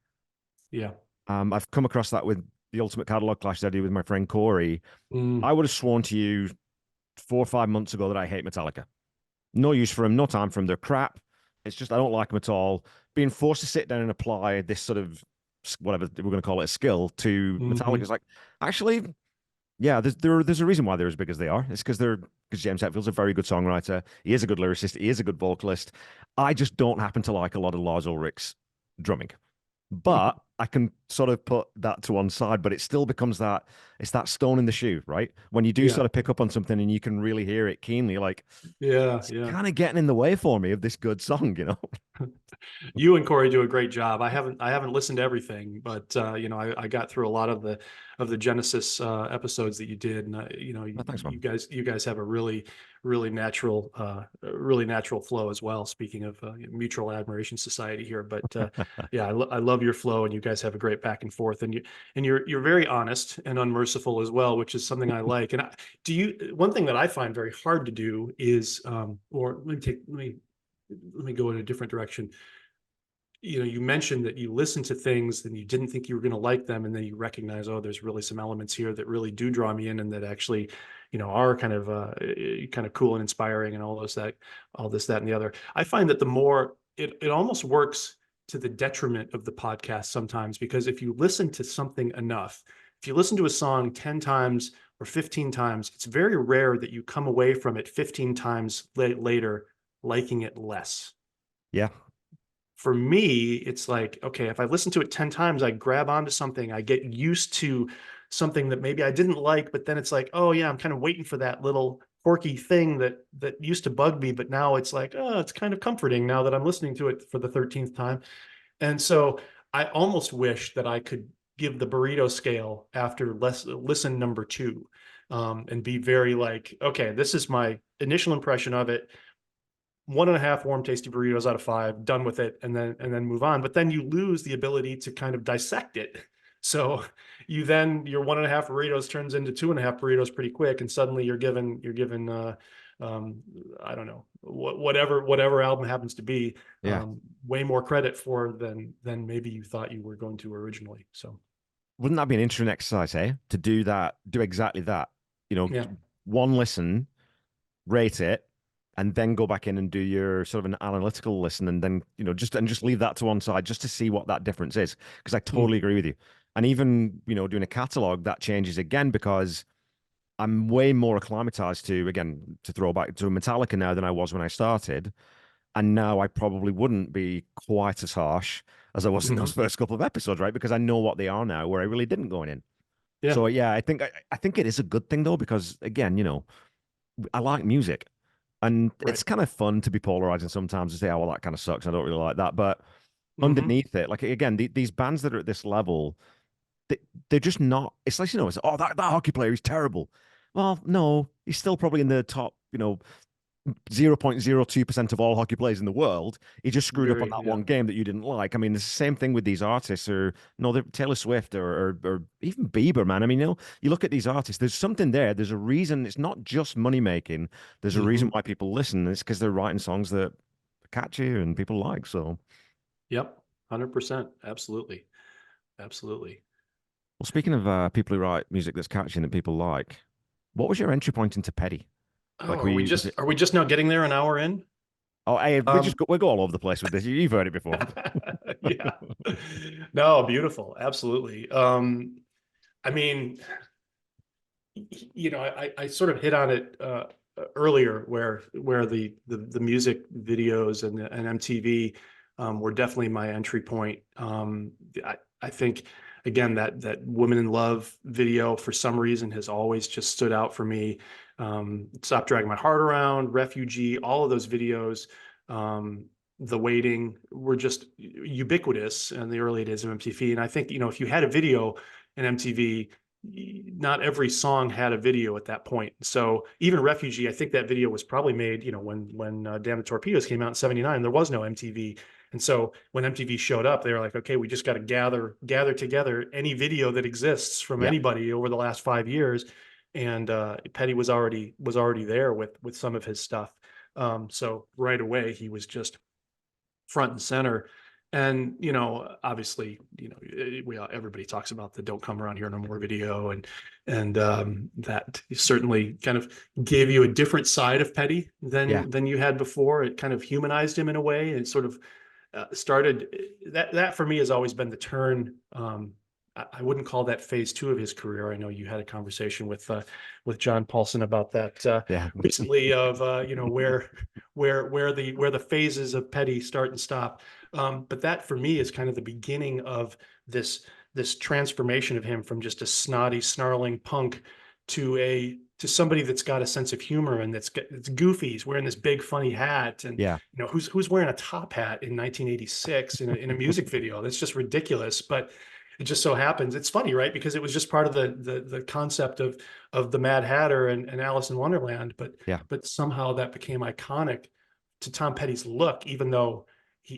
yeah. I've come across that with the Ultimate Catalog Clash that I do with my friend Corey. Mm, I would have sworn to you 4 or 5 months ago that I hate Metallica. No use for them, no time for them. They're crap. It's just I don't like them at all. Being forced to sit down and apply this sort of whatever we're going to call it a skill to Metallica hmm. is like, actually, yeah, there's a reason why they're as big as they are. It's because James Hetfield's a very good songwriter. He is a good lyricist. He is a good vocalist. I just don't happen to like a lot of Lars Ulrich's drumming. But I can sort of put that to one side, but it still becomes that it's that stone in the shoe, right? When you do Yeah. sort of pick up on something and you can really hear it keenly, like Yeah. it's Yeah. kind of getting in the way for me of this good song, you know? You and Corey do a great job. I haven't listened to everything, but I got through a lot of the Genesis episodes that you did, and Oh, thanks, man. you guys have a really natural flow as well. Speaking of mutual admiration society here, but yeah, I love your flow, and you guys have a great back and forth, and you're very honest and unmerciful as well, which is something I like. And one thing that I find very hard to do is or let me go in a different direction. You mentioned that you listened to things and you didn't think you were going to like them, and then you recognize, oh, there's really some elements here that really do draw me in, and that actually are kind of cool and inspiring, and all this, that, and the other. I find that the more it almost works to the detriment of the podcast sometimes, because if you listen to something enough, if you listen to a song 10 times or 15 times, it's very rare that you come away from it 15 times later liking it less. Yeah. For me, it's like, okay, if I listen to it 10 times, I grab onto something, I get used to something that maybe I didn't like, but then it's like, oh yeah, I'm kind of waiting for that little quirky thing that used to bug me, but now it's like, oh, it's kind of comforting now that I'm listening to it for the 13th time. And so I almost wish that I could give the burrito scale after listen number 2, and be very like, okay, this is my initial impression of it. 1.5 warm, tasty burritos out of 5, done with it, and then move on. But then you lose the ability to kind of dissect it. So your 1.5 burritos turns into 2.5 burritos pretty quick, and suddenly you're given I don't know, whatever album happens to be, Yeah. way more credit for than maybe you thought you were going to originally. So Wouldn't that be an interesting exercise, eh? To do that, do exactly that. yeah. One listen, rate it, and then go back in and do your sort of an analytical listen, and then just leave that to one side just to see what that difference is. Because I totally agree with you. And even doing a catalog, that changes again because I'm way more acclimatized to, again, to throw back to Metallica now than I was when I started. And now I probably wouldn't be quite as harsh as I was in those first couple of episodes, right? Because I know what they are now, where I really didn't going in. Yeah. So yeah, I think it is a good thing though, because again, I like music. And Right. it's kind of fun to be polarizing sometimes and say, oh, well, that kind of sucks. I don't really like that. But Mm-hmm. underneath it, like, again, these bands that are at this level, they're just not. It's like, it's, oh, that hockey player is terrible. Well, no, he's still probably in the top, 0.02% of all hockey players in the world. He just screwed up on that Yeah. one game that you didn't like. I mean, it's the same thing with these artists, or no, they're Taylor Swift or even Bieber, man. I mean, you look at these artists, there's something there. There's a reason. It's not just money making. There's a reason Mm-hmm. why people listen. It's because they're writing songs that are catchy and people like. So, Yep. 100%. Absolutely. Absolutely. well, speaking of people who write music that's catchy and that people like, what was your entry point into Petty? Oh, Like, was it? are we just now getting there an hour in? Oh, hey, Um, we go all over the place with this. You've heard it before. yeah. No, beautiful. Absolutely. I mean, I sort of hit on it earlier, where the music videos and MTV were definitely my entry point. I think, again, that Woman in Love video for some reason has always just stood out for me. Stop Dragging My Heart Around, Refugee, all of those videos. The Waiting were just ubiquitous in the early days of MTV. And I think, if you had a video in MTV, not every song had a video at that point. So even Refugee, I think that video was probably made, when Damn the Torpedoes came out in '79, there was no MTV. And so when MTV showed up, they were like, okay, we just got to gather together any video that exists from Yeah. anybody over the last 5 years. And Petty was already there with some of his stuff. So right away, he was just front and center. And obviously, everybody talks about the "Don't Come Around Here No More" video, and that certainly kind of gave you a different side of Petty Yeah. than you had before. It kind of humanized him in a way, and sort of started that for me has always been the turn. I wouldn't call that phase 2 of his career. I know you had a conversation with John Paulson about that Yeah. recently, of where the phases of Petty start and stop. But that for me is kind of the beginning of this transformation of him from just a snotty, snarling punk to somebody that's got a sense of humor and it's goofy. He's wearing this big funny hat, and Yeah. who's wearing a top hat in 1986 in a music video? That's just ridiculous. But it just so happens, it's funny, right? Because it was just part of the concept of the Mad Hatter and Alice in Wonderland, but somehow that became iconic to Tom Petty's look, even though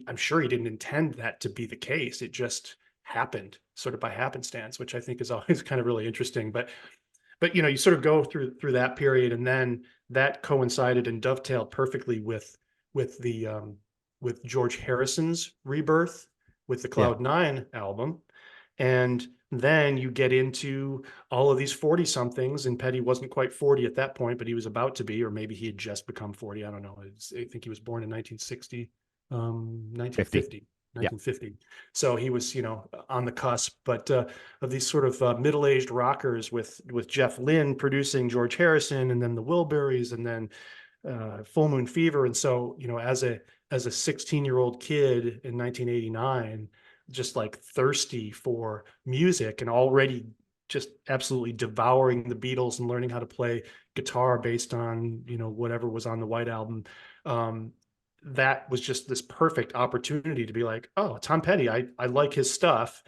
I'm sure he didn't intend that to be the case. It just happened sort of by happenstance, which I think is always kind of really interesting. But you sort of go through that period, and then that coincided and dovetailed perfectly with the with George Harrison's rebirth with the Cloud Nine album. And then you get into all of these 40 somethings, and Petty wasn't quite 40 at that point, but he was about to be, or maybe he had just become 40. I don't know. I think he was born in 1960, 1950. 1950. So he was, on the cusp, but of these sort of middle-aged rockers with Jeff Lynne producing George Harrison, and then the Wilburys, and then Full Moon Fever. And so, as a 16-year-old kid in 1989, just like thirsty for music and already just absolutely devouring the Beatles and learning how to play guitar based on, whatever was on the White Album. That was just this perfect opportunity to be like, oh, Tom Petty, I like his stuff.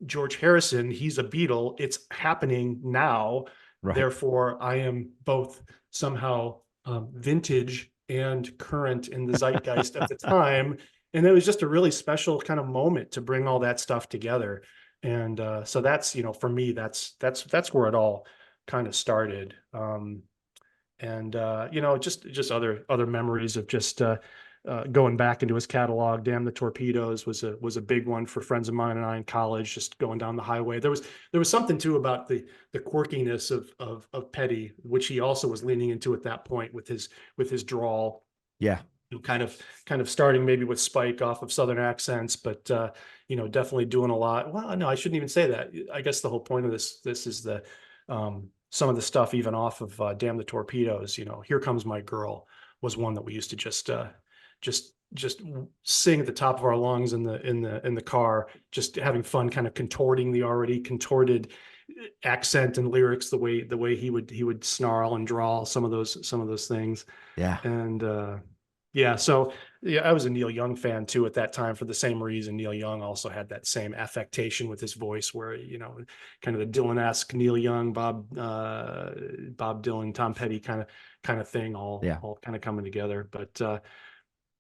George Harrison, he's a Beatle. It's happening now. Right. Therefore, I am both somehow vintage and current in the zeitgeist at the time. And it was just a really special kind of moment to bring all that stuff together. And so that's, for me, that's where it all kind of started. Just other memories of just going back into his catalog. Damn the Torpedoes was a big one for friends of mine and I in college, just going down the highway. There was something too about the quirkiness of Petty, which he also was leaning into at that point with his drawl. Yeah. Kind of starting maybe with Spike off of Southern accents, but definitely doing a lot. Well, no, I shouldn't even say that. I guess the whole point of this is the some of the stuff even off of Damn the Torpedoes. Here Comes My Girl was one that we used to just sing at the top of our lungs in the car, just having fun, kind of contorting the already contorted accent and lyrics, the way he would snarl and drawl some of those things. Yeah. And so I was a Neil Young fan too at that time for the same reason. Neil Young also had that same affectation with his voice, where kind of the Dylan-esque Neil Young, Bob Dylan, Tom Petty kind of thing, all kind of coming together. But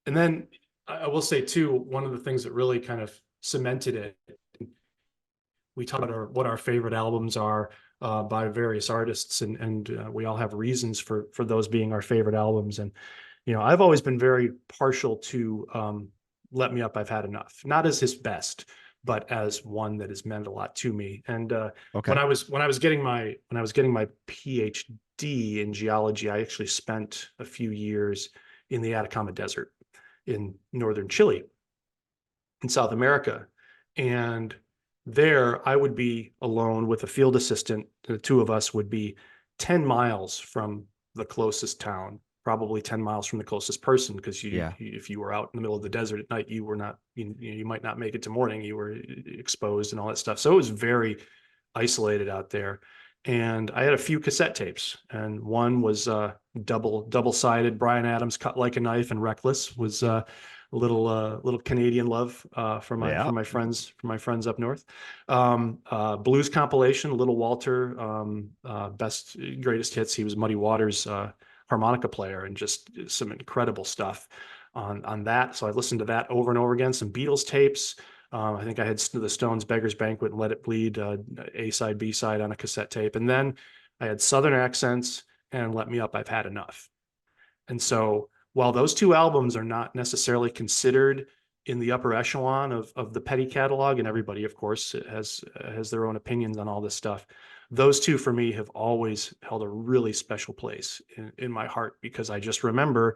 and then I will say too, one of the things that really kind of cemented it, we talk about what our favorite albums are by various artists, and we all have reasons for those being our favorite albums. And I've always been very partial to Let Me Up, I've Had Enough, not as his best, but as one that has meant a lot to me. And when I was getting my PhD in geology, I actually spent a few years in the Atacama Desert in northern Chile, in South America. And there I would be alone with a field assistant. The two of us would be 10 miles from the closest town, probably 10 miles from the closest person, because if you were out in the middle of the desert at night, you were not, you might not make it to morning, you were exposed and all that stuff. So it was very isolated out there. And I had a few cassette tapes, and one was double-sided Bryan Adams, Cut Like a Knife, and Reckless was a little Canadian love for my friends up north. Blues compilation, Little Walter, best greatest hits. He was Muddy Waters' harmonica player, and just some incredible stuff on that. So I listened to that over and over again. Some Beatles tapes. I think I had the Stones' Beggar's Banquet and Let It Bleed, A side, B side on a cassette tape. And then I had Southern Accents and Let Me Up, I've Had Enough. And so while those two albums are not necessarily considered in the upper echelon of the Petty catalog, and everybody, of course, has their own opinions on all this stuff, those two for me have always held a really special place in my heart, because I just remember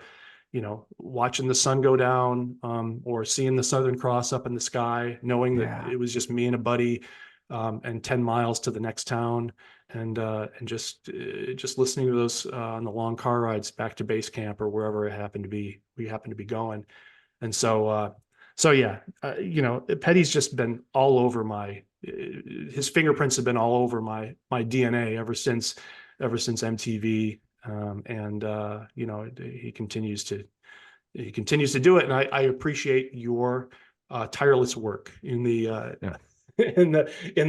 watching the sun go down, or seeing the Southern Cross up in the sky, knowing that it was just me and a buddy, and 10 miles to the next town, and just listening to those on the long car rides back to base camp or wherever we happened to be going. And so So yeah, Petty's just been all over his fingerprints have been all over my DNA ever since MTV. He continues to do it. And I appreciate your tireless work in the Yeah. in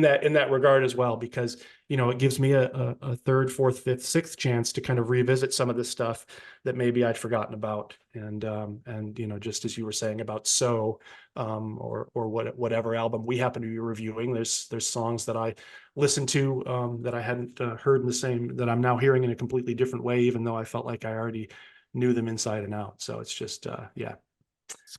that regard as well, because it gives me a third, fourth, fifth, sixth chance to kind of revisit some of this stuff that maybe I'd forgotten about. And just as you were saying about or whatever album we happen to be reviewing, there's songs that I listened to that I hadn't heard that I'm now hearing in a completely different way, even though I felt like I already knew them inside and out. So it's just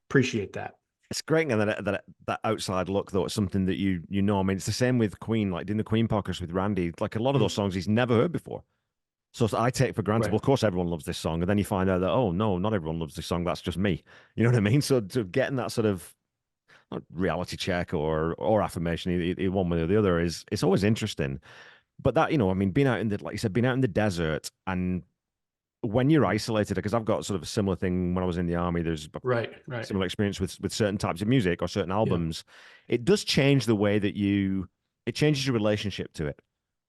appreciate that. It's great, and that outside look, though, it's something that you know. I mean, it's the same with Queen, like doing the Queen podcast with Randy. Like a lot of those songs he's never heard before. So I take for granted, well, of course, everyone loves this song, and then you find out that, oh no, not everyone loves this song. That's just me. You know what I mean? So getting that sort of reality check or affirmation, either one way or the other, it's always interesting. But that, I mean, being out in like you said, being out in the desert, and when you're isolated, because I've got sort of a similar thing when I was in the army. There's right similar experience with certain types of music or certain albums. Yeah. It does change the way that it changes your relationship to it,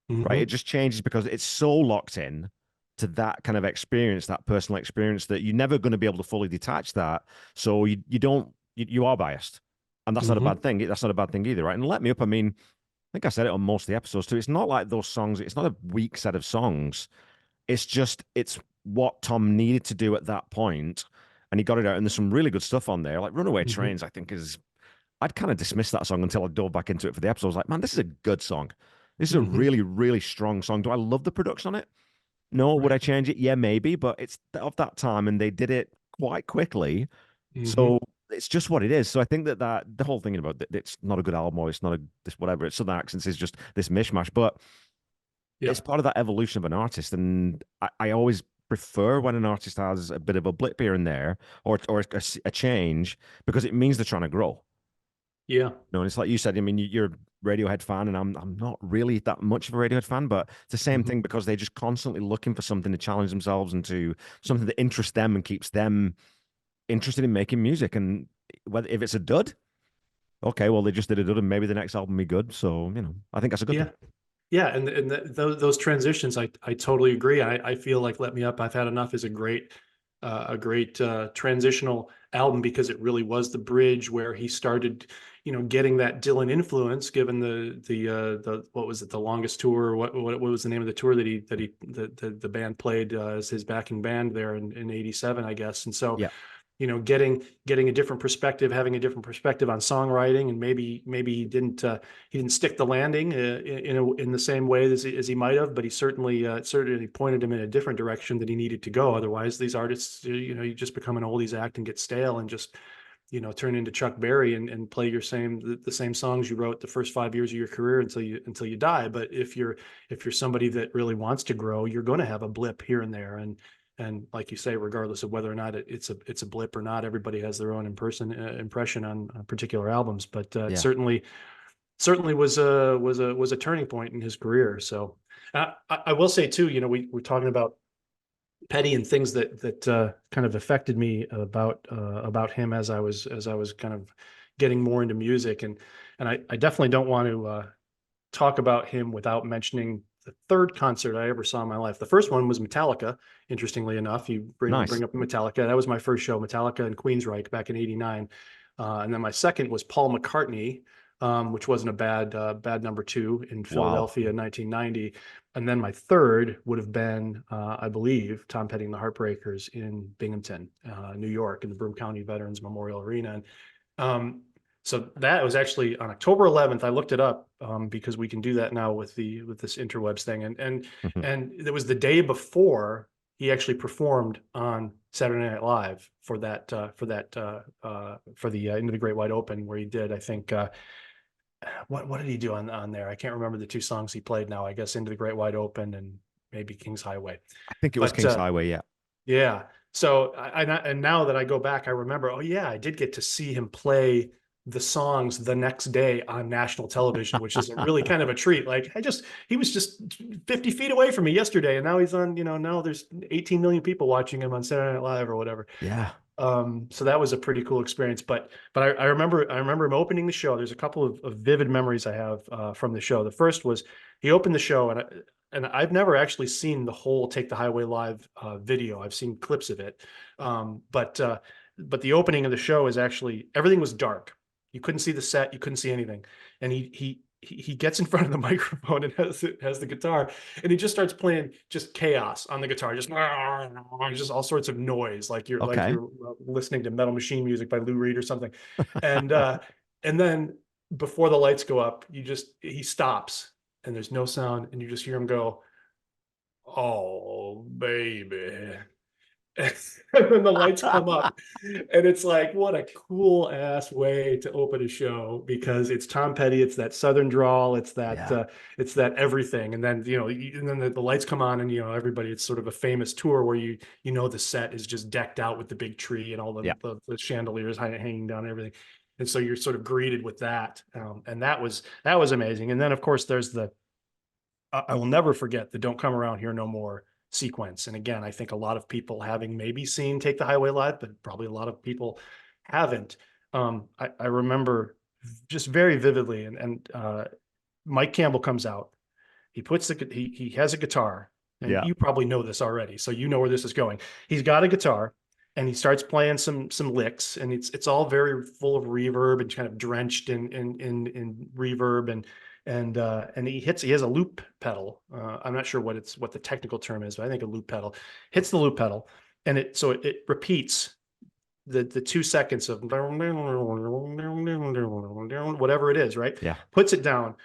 right? It just changes because it's so locked in to that kind of experience, that personal experience, that you're never going to be able to fully detach that. So you are biased, and that's not a bad thing. That's not a bad thing either, right? And Let Me Up, I mean, I think I said it on most of the episodes too. It's not like those songs. It's not a weak set of songs. It's what Tom needed to do at that point, and he got it out. And there's some really good stuff on there, like Runaway Trains. I think I'd kind of dismissed that song until I dove back into it for the episode. I was like, man, this is a good song. This is a really, really strong song. Do I love the production on it? No. Would I change it? Yeah, maybe. But it's of that time, and they did it quite quickly. So it's just what it is. So I think that the whole thing about it's not a good album, or it's not this whatever, it's Southern accents, is just this mishmash. But it's part of that evolution of an artist, and I always prefer when an artist has a bit of a blip here and there, or a change, because it means they're trying to grow. Yeah. And it's like you said, I mean, you're a Radiohead fan, and I'm not really that much of a Radiohead fan, but it's the same thing, because they're just constantly looking for something to challenge themselves and to something that interests them and keeps them interested in making music. And if it's a dud, okay, well, they just did a dud, and maybe the next album will be good. So, I think that's a good thing. Yeah, and those transitions, I totally agree. I feel like Let Me Up, I've Had Enough is a great transitional album, because it really was the bridge where he started, getting that Dylan influence, given the what was it, the Longest Tour, or what was the name of the tour that the band played as his backing band there in '87, I guess. And so, getting a different perspective, having a different perspective on songwriting, and maybe he didn't stick the landing in the same way as he might have, but he certainly pointed him in a different direction that he needed to go. Otherwise, these artists, you just become an oldies act and get stale, and just turn into Chuck Berry and play the same songs you wrote the first 5 years of your career until you die. But if you're somebody that really wants to grow, you're going to have a blip here and there. And like you say, regardless of whether or not it's a blip or not, everybody has their own impression on particular albums. But it certainly was a turning point in his career. So I will say too, we're talking about Petty and things that kind of affected me about him as I was kind of getting more into music, and I definitely don't want to talk about him without mentioning the third concert I ever saw in my life. The first one was Metallica. Interestingly enough, you bring up Metallica. That was my first show, Metallica and Queensryche back in '89. And then my second was Paul McCartney, which wasn't a bad number 2 in Philadelphia in 1990. And then my third would have been, I believe, Tom Petty and the Heartbreakers in Binghamton, New York, in the Broome County Veterans Memorial Arena. And so that was actually on October 11th. I looked it up because we can do that now with this interwebs thing. And it was the day before he actually performed on Saturday Night Live for the Into the Great Wide Open, where he did, I think, what did he do on there? I can't remember the 2 songs he played now. I guess Into the Great Wide Open and maybe King's Highway. I think it was King's Highway, yeah. Yeah. So and now that I go back, I remember, oh yeah, I did get to see him play the songs the next day on national television, which is really kind of a treat. Like he was just 50 feet away from me yesterday, and now he's on, now there's 18 million people watching him on Saturday Night Live or whatever. Yeah. So that was a pretty cool experience. But I remember him opening the show. There's a couple of vivid memories I have from the show. The first was he opened the show, and I've never actually seen the whole Take the Highway Live video. I've seen clips of it, but the opening of the show is actually everything was dark. You couldn't see the set. You couldn't see anything, and he gets in front of the microphone and has the guitar, and he just starts playing just chaos on the guitar, just all sorts of noise, like you're listening to Metal Machine music by Lou Reed or something, and then before the lights go up, he stops and there's no sound, and you just hear him go, "Oh baby." And then the lights come up, and it's like, what a cool ass way to open a show, because it's Tom Petty, it's that Southern drawl, it's that everything. And then, and then the lights come on, and, everybody, it's sort of a famous tour where the set is just decked out with the big tree and all the chandeliers hanging down and everything. And so you're sort of greeted with that. And that was amazing. And then, of course, there's I will never forget the Don't Come Around Here No More sequence. And again, I think a lot of people, having maybe seen Take the Highway Live, but probably a lot of people haven't. I remember just very vividly, and Mike Campbell comes out. He has a guitar, and you probably know this already, so you know where this is going. He's got a guitar, and he starts playing some licks, and it's all very full of reverb and kind of drenched in reverb, and he has a loop pedal. I'm not sure what the technical term is, but I think a loop pedal. Hits the loop pedal, and it repeats the 2 seconds of whatever it is, right? Yeah. Puts it down.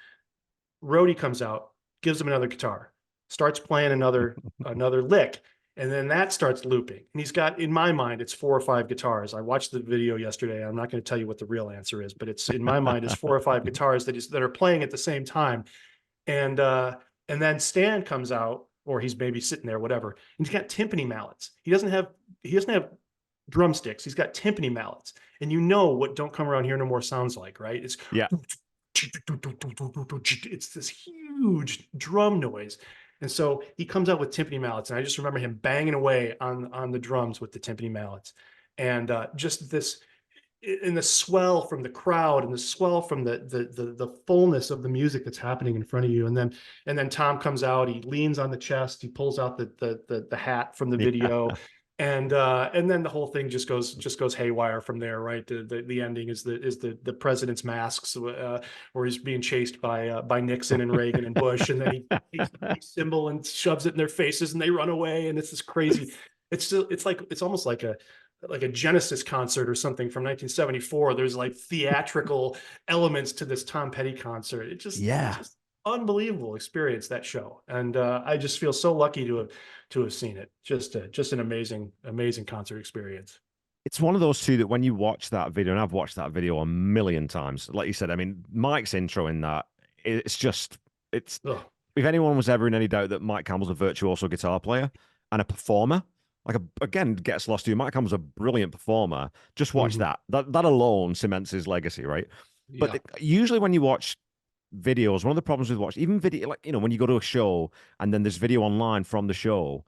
Rhodey comes out, gives him another guitar, starts playing another lick, and then that starts looping. And he's got, in my mind, it's 4 or 5 guitars. I watched the video yesterday. I'm not going to tell you what the real answer is, but it's, in my mind, is 4 or 5 guitars that are playing at the same time. And then Stan comes out, or he's maybe sitting there, whatever. And he's got timpani mallets. He doesn't have drumsticks. He's got timpani mallets. And you know what Don't Come Around Here No More sounds like, right? It's this huge drum noise. And so he comes out with timpani mallets, and I just remember him banging away on the drums with the timpani mallets, and just this, in the swell from the crowd, and the swell from the fullness of the music that's happening in front of you. And then Tom comes out, he leans on the chest, he pulls out the hat from the video. And then the whole thing just goes haywire from there, right? The ending is the president's masks, where he's being chased by Nixon and Reagan and Bush, and then he takes the big symbol and shoves it in their faces, and they run away, and it's this crazy. It's almost like a Genesis concert or something from 1974. There's like theatrical elements to this Tom Petty concert. It's just unbelievable experience, that show. And I just feel so lucky to have seen it. Just an amazing concert experience. It's one of those two that when you watch that video, and I've watched that video a million times, like you said, I mean, Mike's intro in that, if anyone was ever in any doubt that Mike Campbell's a virtuoso guitar player and a performer, again, gets lost to you. Mike Campbell's a brilliant performer. Just watch that alone cements his legacy, right? Yeah. But usually when you watch videos, one of the problems with watching even video, like, when you go to a show and then there's video online from the show,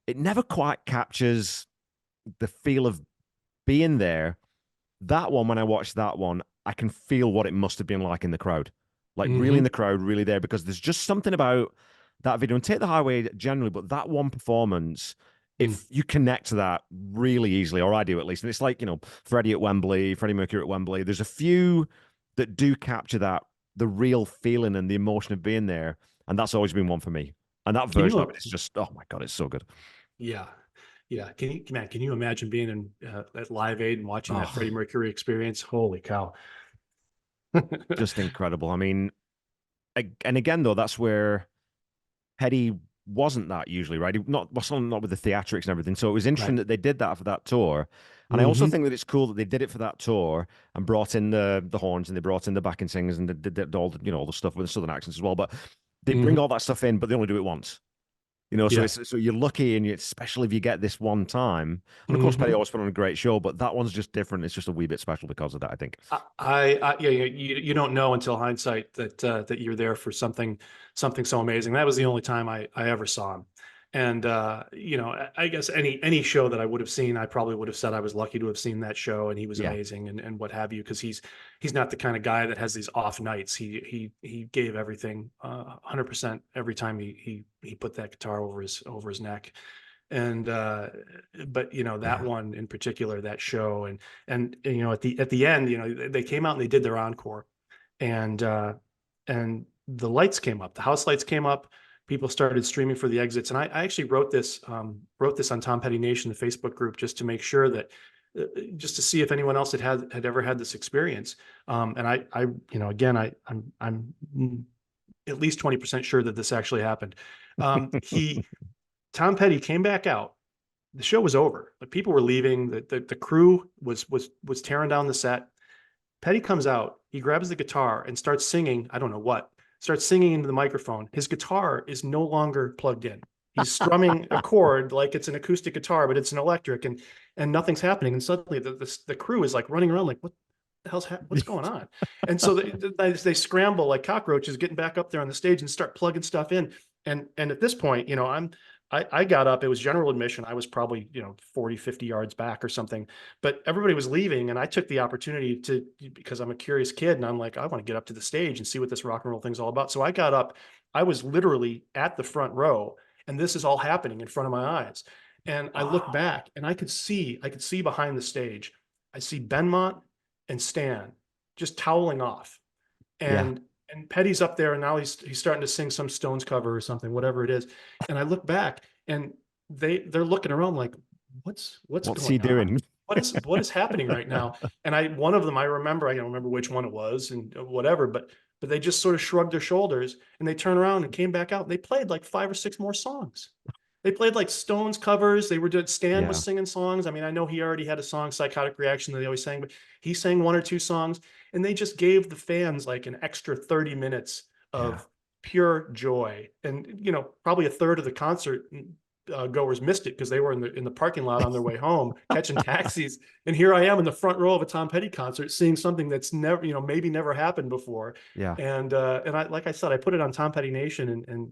it never quite captures the feel of being there. That one, when I watched that one, I can feel what it must have been like in the crowd, like really in the crowd, really there, because there's just something about that video. And Take the Highway generally, but that one performance, if you connect to that really easily, or I do at least, and it's like, Freddie Mercury at Wembley, there's a few that do capture that, the real feeling and the emotion of being there. And that's always been one for me. And that version of it is just, oh my God, it's so good. Yeah. Yeah. Can you imagine being in at Live Aid and watching that Freddie Mercury experience? Holy cow. Just incredible. I mean, and again, though, that's where Petty wasn't that usually, right? Not with the theatrics and everything. So it was interesting that they did that for that tour. And I also think that it's cool that they did it for that tour and brought in the horns, and they brought in the backing singers, and they did all the stuff with the Southern accents as well. But they bring all that stuff in, but they only do it once. So you're lucky, and especially if you get this one time. And of course, Petty always put on a great show, but that one's just different. It's just a wee bit special because of that, I think. You don't know until hindsight that you're there for something so amazing. That was the only time I ever saw him. And you know, I guess any show that I would have seen, I probably would have said I was lucky to have seen that show, and he was Yeah. amazing, and what have you, because he's not the kind of guy that has these off nights. He gave everything 100% every time he put that guitar over his neck. And but you know, that Yeah. one in particular, that show, and you know, at the end, you know, they came out and they did their encore, and the lights came up, the house lights came up, people started streaming for the exits, and I actually wrote this on Tom Petty Nation, the Facebook group, just to make sure that just to see if anyone else had ever had this experience. And I you know, again, I'm at least 20% sure that this actually happened. He Tom Petty came back out. The show was over. Like, people were leaving. The crew was tearing down the set. Petty comes out. He grabs the guitar and starts singing. I don't know what. Starts singing into the microphone. His guitar is no longer plugged in. He's strumming a chord like it's an acoustic guitar, but it's an electric, and nothing's happening. And suddenly the crew is like running around like, what the hell's what's going on? And so they scramble like cockroaches, getting back up there on the stage and start plugging stuff in. And at this point, you know, I got up, it was general admission. I was probably, you know, 40, 50 yards back or something, but everybody was leaving. And I took the opportunity to, because I'm a curious kid, and I'm like, I want to get up to the stage and see what this rock and roll thing's all about. So I got up, I was literally at the front row, and this is all happening in front of my eyes. And I looked back and I could see behind the stage, I see Benmont and Stan just toweling off. And Petty's up there, and now he's starting to sing some Stones cover or something, whatever it is. And I look back, and they're looking around like, what's What's going he doing? on? What is happening right now? And one of them, I don't remember which one it was and whatever, but they just sort of shrugged their shoulders, and they turned around and came back out. And they played like 5 or 6 more songs. They played like Stones covers. Stan was singing songs. I mean, I know he already had a song, Psychotic Reaction, that they always sang, but he sang 1 or 2 songs, and they just gave the fans like an extra 30 minutes of pure joy. And, you know, probably a third of the concert goers missed it because they were in the parking lot on their way home, catching taxis. And here I am in the front row of a Tom Petty concert, seeing something that's never, you know, maybe never happened before. Yeah. And I, like I said, I put it on Tom Petty Nation, and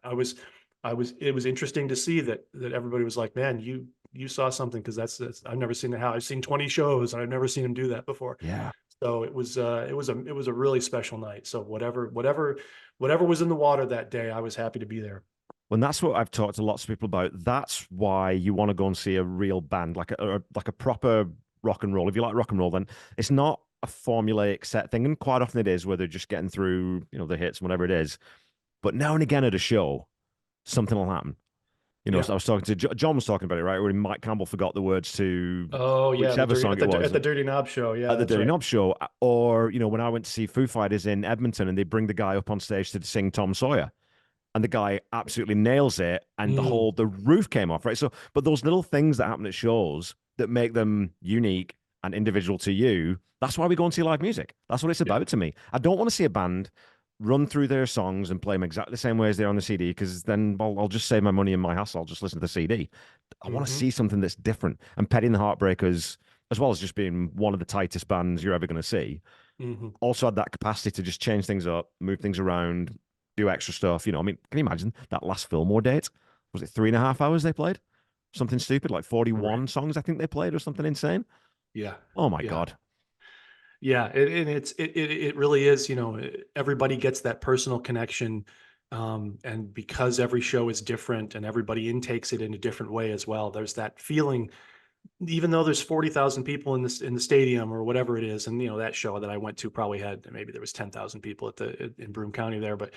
it was interesting to see that everybody was like, man, you saw something, because that's I've never seen I've seen 20 shows, and I've never seen him do that before. Yeah. So it was a really special night. So whatever was in the water that day, I was happy to be there. Well, that's what I've talked to lots of people about. That's why you want to go and see a real band, like a proper rock and roll. If you like rock and roll, then it's not a formulaic set thing, and quite often it is, where they're just getting through, you know, the hits, whatever it is. But now and again at a show, something will happen. You know, Yeah. so I was talking to John was talking about it, right? Where Mike Campbell forgot the words to whichever song it was at the Dirty Knob show. Yeah, at the Dirty right. Knob show. Or, you know, when I went to see Foo Fighters in Edmonton, and they bring the guy up on stage to sing Tom Sawyer, and the guy absolutely nails it, and the roof came off, right? So, but those little things that happen at shows that make them unique and individual to you, that's why we go and see live music. That's what it's about to me. I don't want to see a band run through their songs and play them exactly the same way as they're on the CD, because then I'll just save my money in my hassle. I'll just listen to the CD. I want to see something that's different. And Petty and the Heartbreakers, as well as just being one of the tightest bands you're ever going to see, also had that capacity to just change things up, move things around, do extra stuff. You know, I mean, can you imagine that last Fillmore date? Was it 3.5 hours they played? Something stupid, like 41 songs I think they played, or something insane. Yeah. Oh my God. Yeah, and it really is, you know, everybody gets that personal connection, and because every show is different and everybody intakes it in a different way as well. There's that feeling, even though there's 40,000 people in the stadium or whatever it is, and you know, that show that I went to probably had, maybe there was 10,000 people in Broome County there, but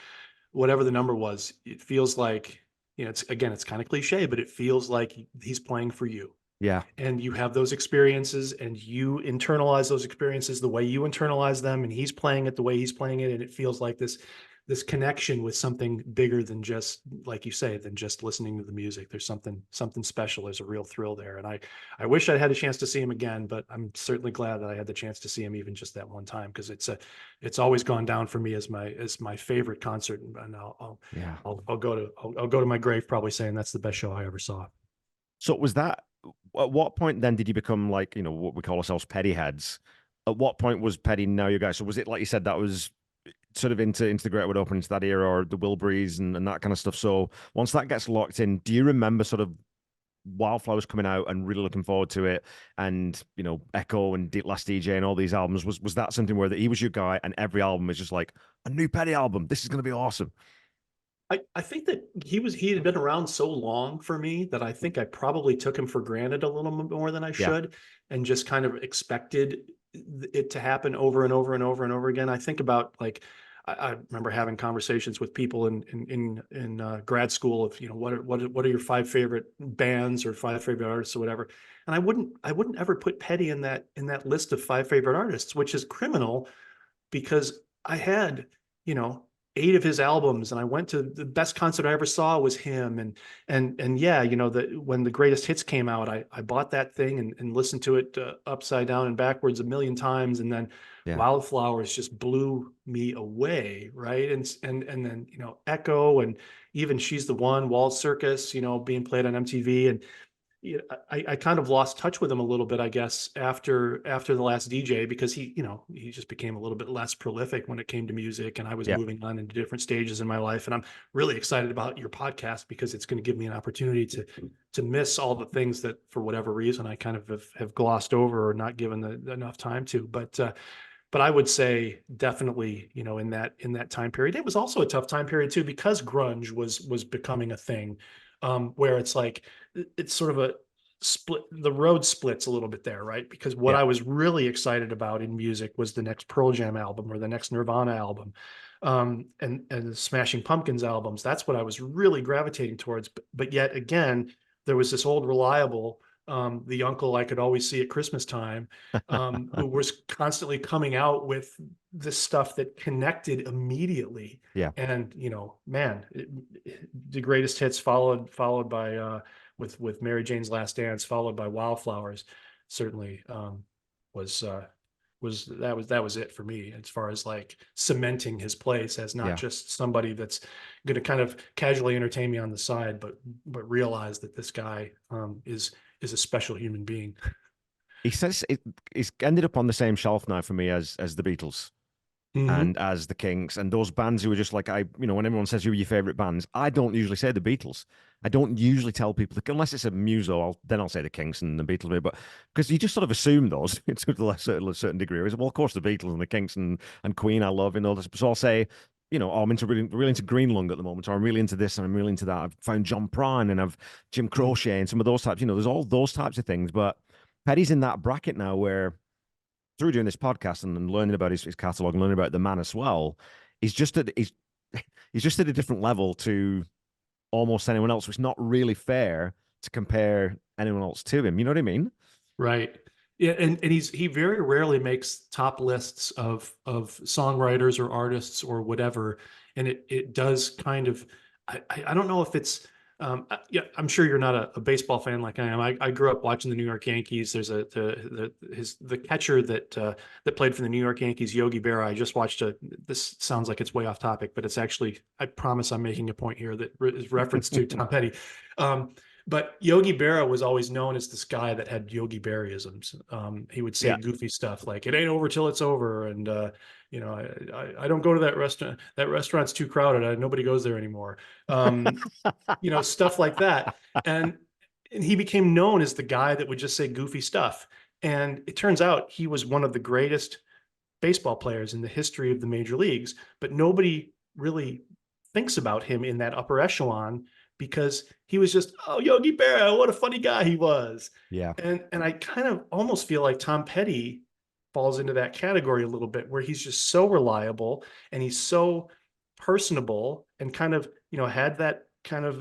whatever the number was, it feels like, you know, it's kind of cliche, but it feels like he's playing for you. Yeah. And you have those experiences, and you internalize those experiences the way you internalize them, and he's playing it the way he's playing it. And it feels like this connection with something bigger than just, like you say, than just listening to the music. There's something special. There's a real thrill there. And I wish I'd had a chance to see him again, but I'm certainly glad that I had the chance to see him even just that one time, because it's always gone down for me as my favorite concert. And I'll go to my grave probably saying that's the best show I ever saw. So was that, at what point then did you become, like, you know, what we call ourselves Petty heads? At what point was Petty now your guy? So was it, like you said, that was sort of into the Great Wood Open, into that era, or the Wilburys and that kind of stuff. So once that gets locked in, do you remember sort of Wildflowers coming out and really looking forward to it? And Echo and Last DJ and all these albums, was that something where he was your guy, and every album is just like a new Petty album? This is going to be awesome. I think that he had been around so long for me that I think I probably took him for granted a little more than I Yeah. should, and just kind of expected it to happen over and over and over and over again. I think about, like, I remember having conversations with people in grad school of, what are your 5 favorite bands or 5 favorite artists or whatever, and I wouldn't ever put Petty in that list of 5 favorite artists, which is criminal, because I had, 8 of his albums, and I went to the best concert I ever saw was him. And yeah, when the greatest hits came out, I bought that thing and listened to it upside down and backwards a million times. And then Yeah. Wildflowers just blew me away. Right. And then, Echo, and even She's the One, Wall Circus, being played on MTV. And I kind of lost touch with him a little bit, I guess, after the Last DJ, because he just became a little bit less prolific when it came to music, and I was moving on into different stages in my life. And I'm really excited about your podcast, because it's going to give me an opportunity to miss all the things that, for whatever reason, I kind of have glossed over or not given enough time to. But I would say definitely, in that time period, it was also a tough time period too, because grunge was becoming a thing, where it's like, it's sort of a split, the road splits a little bit there, right? Because what I was really excited about in music was the next Pearl Jam album or the next Nirvana album, and the Smashing Pumpkins albums. That's what I was really gravitating towards. But yet again, there was this old reliable, the uncle I could always see at Christmas time, who was constantly coming out with this stuff that connected immediately. Yeah. And, man, the greatest hits followed by, with Mary Jane's Last Dance, followed by Wildflowers, certainly, was it for me, as far as like cementing his place as not just somebody that's going to kind of casually entertain me on the side, but realize that this guy is a special human being. He says it's ended up on the same shelf now for me as the Beatles. And as the Kinks and those bands who are just like, when everyone says who are your favorite bands, I don't usually say the Beatles. I don't usually tell people, unless it's a muso, then I'll say the Kinks and the Beatles. But because you just sort of assume those to a certain degree. Well, of course, the Beatles and the Kinks and Queen I love and all this. So I'll say, I'm really into Green Lung at the moment, or I'm really into this and I'm really into that. I've found John Prine and I've Jim Croce and some of those types. There's all those types of things. But Petty's in that bracket now where, through doing this podcast and learning about his catalog and learning about the man as well, he's just at a different level to almost anyone else. So it's not really fair to compare anyone else to him. You know what I mean? Right. Yeah, and he very rarely makes top lists of songwriters or artists or whatever, and it does kind of, I don't know if it's, yeah, I'm sure you're not a baseball fan like I am. I grew up watching the New York Yankees. There's the catcher that played for the New York Yankees, Yogi Berra. I just watched this sounds like it's way off topic, but it's actually, I promise I'm making a point here that is reference to Tom Petty. But Yogi Berra was always known as this guy that had Yogi Berraisms. He would say goofy stuff like, "It ain't over till it's over," and I don't go to that restaurant. That restaurant's too crowded. Nobody goes there anymore. Stuff like that. And he became known as the guy that would just say goofy stuff. And it turns out he was one of the greatest baseball players in the history of the major leagues, but nobody really thinks about him in that upper echelon, because he was just, oh, Yogi Berra, what a funny guy he was. Yeah. And I kind of almost feel like Tom Petty falls into that category a little bit, where he's just so reliable and he's so personable, and kind of, had that kind of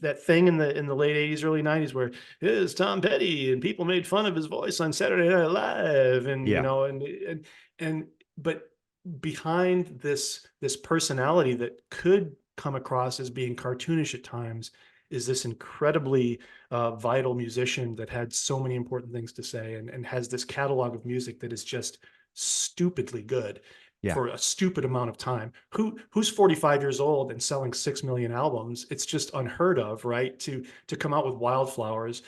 that thing in the late 80s, early 90s, where it's Tom Petty and people made fun of his voice on Saturday Night Live, and but behind this personality that could come across as being cartoonish at times is this incredibly vital musician that had so many important things to say, and has this catalog of music that is just stupidly good for a stupid amount of time. Who's 45 years old and selling 6 million albums? It's just unheard of, right? To come out with Wildflowers,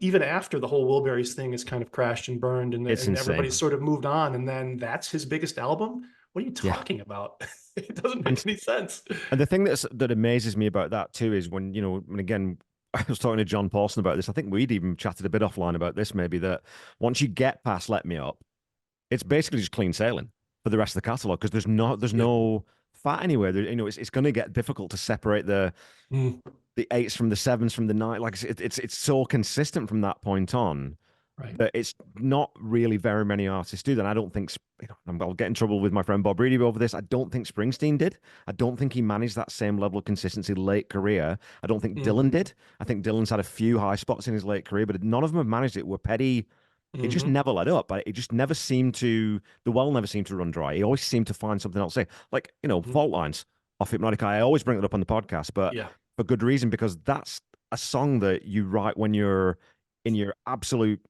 even after the whole Wilburys thing has kind of crashed and burned, and everybody's sort of moved on, and then that's his biggest album. what are you Yeah. talking about? It doesn't And make any sense. and the thing that amazes me about that too is when, and again, I was talking to John Paulson about this. I think we'd even chatted a bit offline about this, maybe, that once you get past Let Me Up, it's basically just clean sailing for the rest of the catalog because there's Yeah. no fat anywhere. It's going to get difficult to separate Mm, the eights from the sevens from the nine. Like it's so consistent from that point on right. that it's not really very many artists do that. And I don't think I'll get in trouble with my friend Bob Reedy over this. I don't think Springsteen did. I don't think he managed that same level of consistency late career. I don't think Mm, Dylan did. I think Dylan's had a few high spots in his late career, but none of them have managed it. Where Petty, it just hmm never let up. It just never seemed to, the well never seemed to run dry. He always seemed to find something else to say. Like, hmm fault lines off Hypnotic Eye. I always bring it up on the podcast, but Yeah. for good reason, because that's a song that you write when you're in your absolute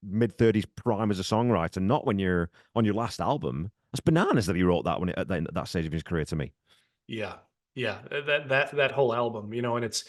mid-30s prime as a songwriter, not when you're on your last album. It's bananas that he wrote that at that stage of his career to me. Yeah, yeah, that whole album, and it's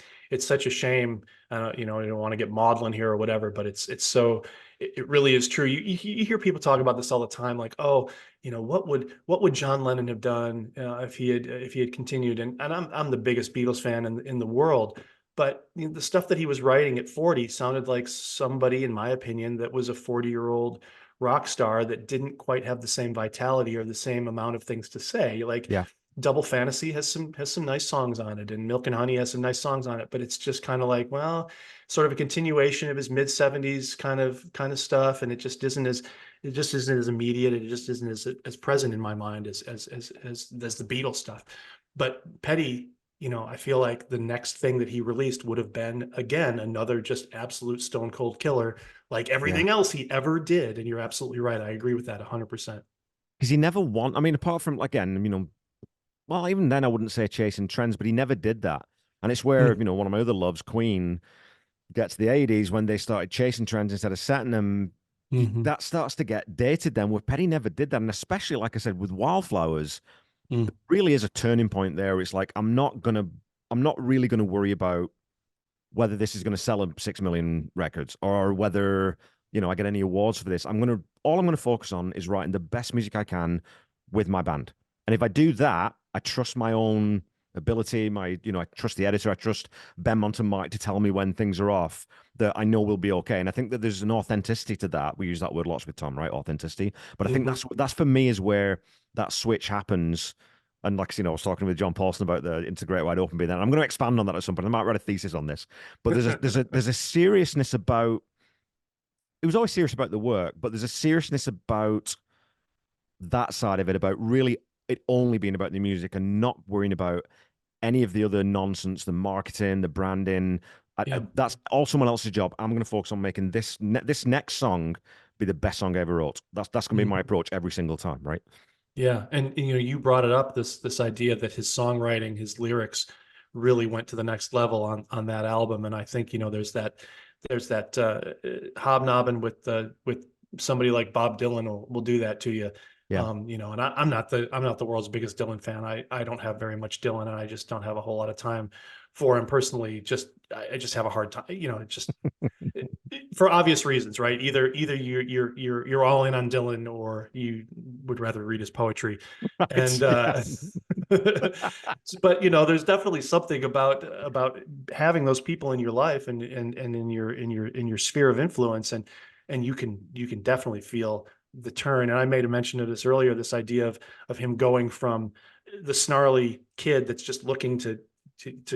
such a shame. I don't want to get maudlin here or whatever, but it's so it really is true. You hear people talk about this all the time, like, oh, what would John Lennon have done if he had continued? And I'm the biggest Beatles fan in the world, but the stuff that he was writing at 40 sounded like somebody, in my opinion, that was a 40-year-old rock star that didn't quite have the same vitality or the same amount of things to say. Like Yeah. Double Fantasy has some nice songs on it, and Milk and Honey has some nice songs on it, but it's just kind of like, well, sort of a continuation of his mid 70s kind of stuff, and it just isn't as immediate, it just isn't as present in my mind as the Beatles stuff. But Petty, I feel like the next thing that he released would have been again another just absolute stone cold killer, like Yeah. everything else he ever did. And you're absolutely right. I agree with that 100%. Because he never won. I mean, apart from, again, well, even then I wouldn't say chasing trends, but he never did that. And it's where, Mm, one of my other loves, Queen, gets to the 80s when they started chasing trends instead of setting them. mhm, That starts to get dated then, where Petty never did that. And especially, like I said, with Wildflowers, mm, there really is a turning point there. It's like, I'm not really gonna worry about whether this is gonna sell 6 million records or whether, I get any awards for this. All I'm gonna focus on is writing the best music I can with my band. And if I do that, I trust my own ability, I trust the editor, I trust Ben Mont and Mike to tell me when things are off that I know will be okay. And I think that there's an authenticity to that. We use that word lots with Tom, right? Authenticity. But I think mhm. that's for me is where that switch happens. And like, I was talking with John Paulson about the Into the Great Wide Open being there. I'm going to expand on that at some point. I might write a thesis on this. But there's a seriousness about, it was always serious about the work, but there's a seriousness about that side of it, about really it only being about the music and not worrying about any of the other nonsense, the marketing, the branding. Yeah. That's all someone else's job. I'm going to focus on making this next song be the best song I ever wrote. That's going to be my Mhm. approach every single time, right? Yeah. And you brought it up, this idea that his songwriting, his lyrics really went to the next level on that album. And I think, there's that hobnobbing with somebody like Bob Dylan will do that to you. Yeah. And I'm not the world's biggest Dylan fan. I don't have very much Dylan, and I just don't have a whole lot of time for him personally. I just have a hard time, it just for obvious reasons, right? Either you're all in on Dylan, or you would rather read his poetry. Right. And Yeah. but there's definitely something about having those people in your life and in your sphere of influence, and you can definitely feel the turn. And I made a mention of this earlier, this idea of him going from the snarly kid that's just looking to